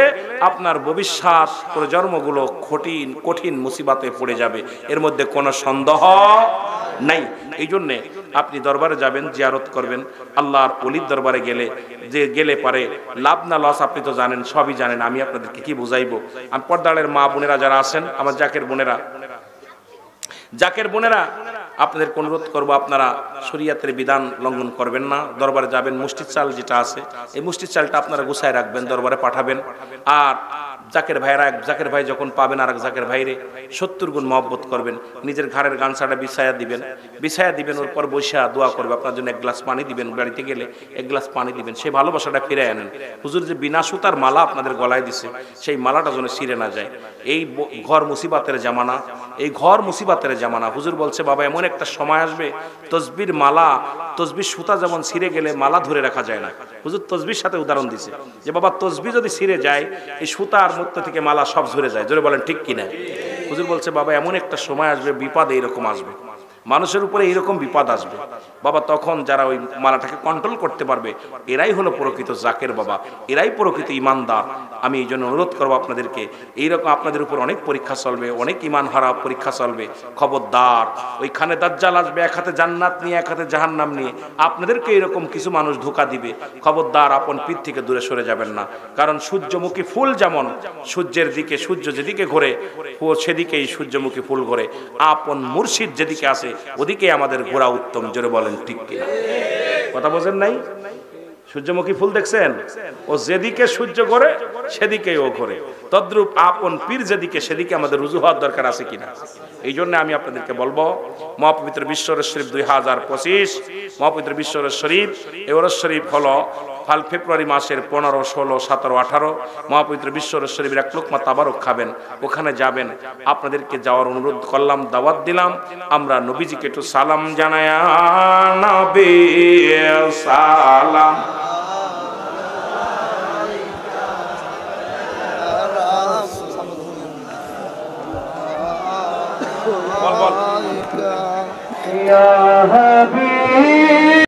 আপনার ভবিষ্যৎ প্রজন্মগুলো কঠিন কঠিন মুসিবতে পড়ে যাবে, এর মধ্যে কোনো সন্দেহ নাই। এই জন্যে আপনি দরবারে যাবেন, জিয়ারত করবেন। আল্লাহর ওলির দরবারে গেলে যে গেলে পারে লাভ না লস আপনি তো জানেন, সবই জানেন, আমি আপনাদেরকে কি বুঝাইবো। আমি পর্দারের মা বোনেরা যারা আছেন, আমার জাকের বোনেরা, জাকের বোনেরা আপনাদেরকে অনুরোধ করবো আপনারা শরীয়তের বিধান লঙ্ঘন করবেন না। দরবারে যাবেন, মুষ্টির চাল যেটা আছে এই মুষ্টির চালটা আপনারা গুছায় রাখবেন, দরবারে পাঠাবেন। আর জাকের ভাইরা, এক জাকের ভাই যখন পাবেন আর এক জাকের ভাইরে 70 গুণ মহব্বত করবেন। নিজের ঘাড়ের গামছাটা বিছায়া দিবেন, ওর পর বৈশা দোয়া করবে, আপনার জন্য 1 গ্লাস পানি দিবেন, বাড়িতে গেলে 1 গ্লাস পানি দিবেন, সেই ভালোবাসাটা ফিরে আনেন। হুজুর যে বিনা সুতার মালা আপনাদের গলায় দিছে, সেই মালাটা যেন ছিঁড়ে না যায়। এই ঘর মুসিবাতের জামানা, এই ঘর মুসিবাতের জামানা। হুজুর বলছে বাবা এমন একটা সময় আসবে তসবির মালা, তসবির সুতা যেমন ছিঁড়ে গেলে মালা ধরে রাখা যায় না, হুজুর তসবির সাথে উদাহরণ দিছে যে বাবা তসবি যদি ছিঁড়ে যায়, এই সুতার মধ্যে থেকে মালা সব ঝরে যায়। জোরে বলেন ঠিক কিনা? হুজুর বলছে বাবা এমন একটা সময় আসবে, বিপদ এইরকম আসবে, মানুষের উপরে এইরকম বিপদ আসবে বাবা, তখন যারা ওই মালাটাকে কন্ট্রোল করতে পারবে এরাই হলো প্রকৃত জাকের বাবা, এরাই প্রকৃত ইমানদার। আমি এই জন্য অনুরোধ করবো আপনাদেরকে, এইরকম আপনাদের উপর অনেক পরীক্ষা চলবে, অনেক ইমান হারা পরীক্ষা চলবে, খবরদার। ওইখানে দাজ্জাল আসবে, এক হাতে জান্নাত নিয়ে এক হাতে জাহান্নাম নিয়ে, আপনাদেরকে এরকম কিছু মানুষ ধোঁকা দিবে, খবরদার আপন পীর থেকে দূরে সরে যাবেন না। কারণ সূর্যমুখী ফুল যেমন সূর্যের দিকে, সূর্য যেদিকে ঘোরে সেদিকেই সূর্যমুখী ফুল ঘোরে, আপন মুর্শিদ যেদিকে আছে ওদিকে আমাদের ঘোরা উত্তম। জোরে বলেন ঠিক কিনা? কথা বোঝেন নাই? সূর্যমুখী ফুল দেখছেন, ও যেদিকে সূর্য ঘোরে সেদিকেই ও ঘোরে, তদ্রূপ আপন পীর যেদিকে সেদিকে আমাদের রুজু হওয়ার দরকার আছে কিনা। এই জন্য আমি আপনাদেরকে বলবো, মহাপবিত্র বিশ্ব রস শরীফ 2025, মহাপবিত্র বিশ্ব রস শরীফ, এই রস শরীফ হলো ফেব্রুয়ারি মাসের 15, 16, 17, 18 মহাপবিত্র বিশ্ব রস শরীফের 1 লোকমা তাবারক খাবেন, ওখানে যাবেন। আপনাদেরকে যাওয়ার অনুরোধ করলাম, দাওয়াত দিলাম। আমরা নবীজিকে একটু সালাম জানায়া, নবী সালাম বল বল, ইয়া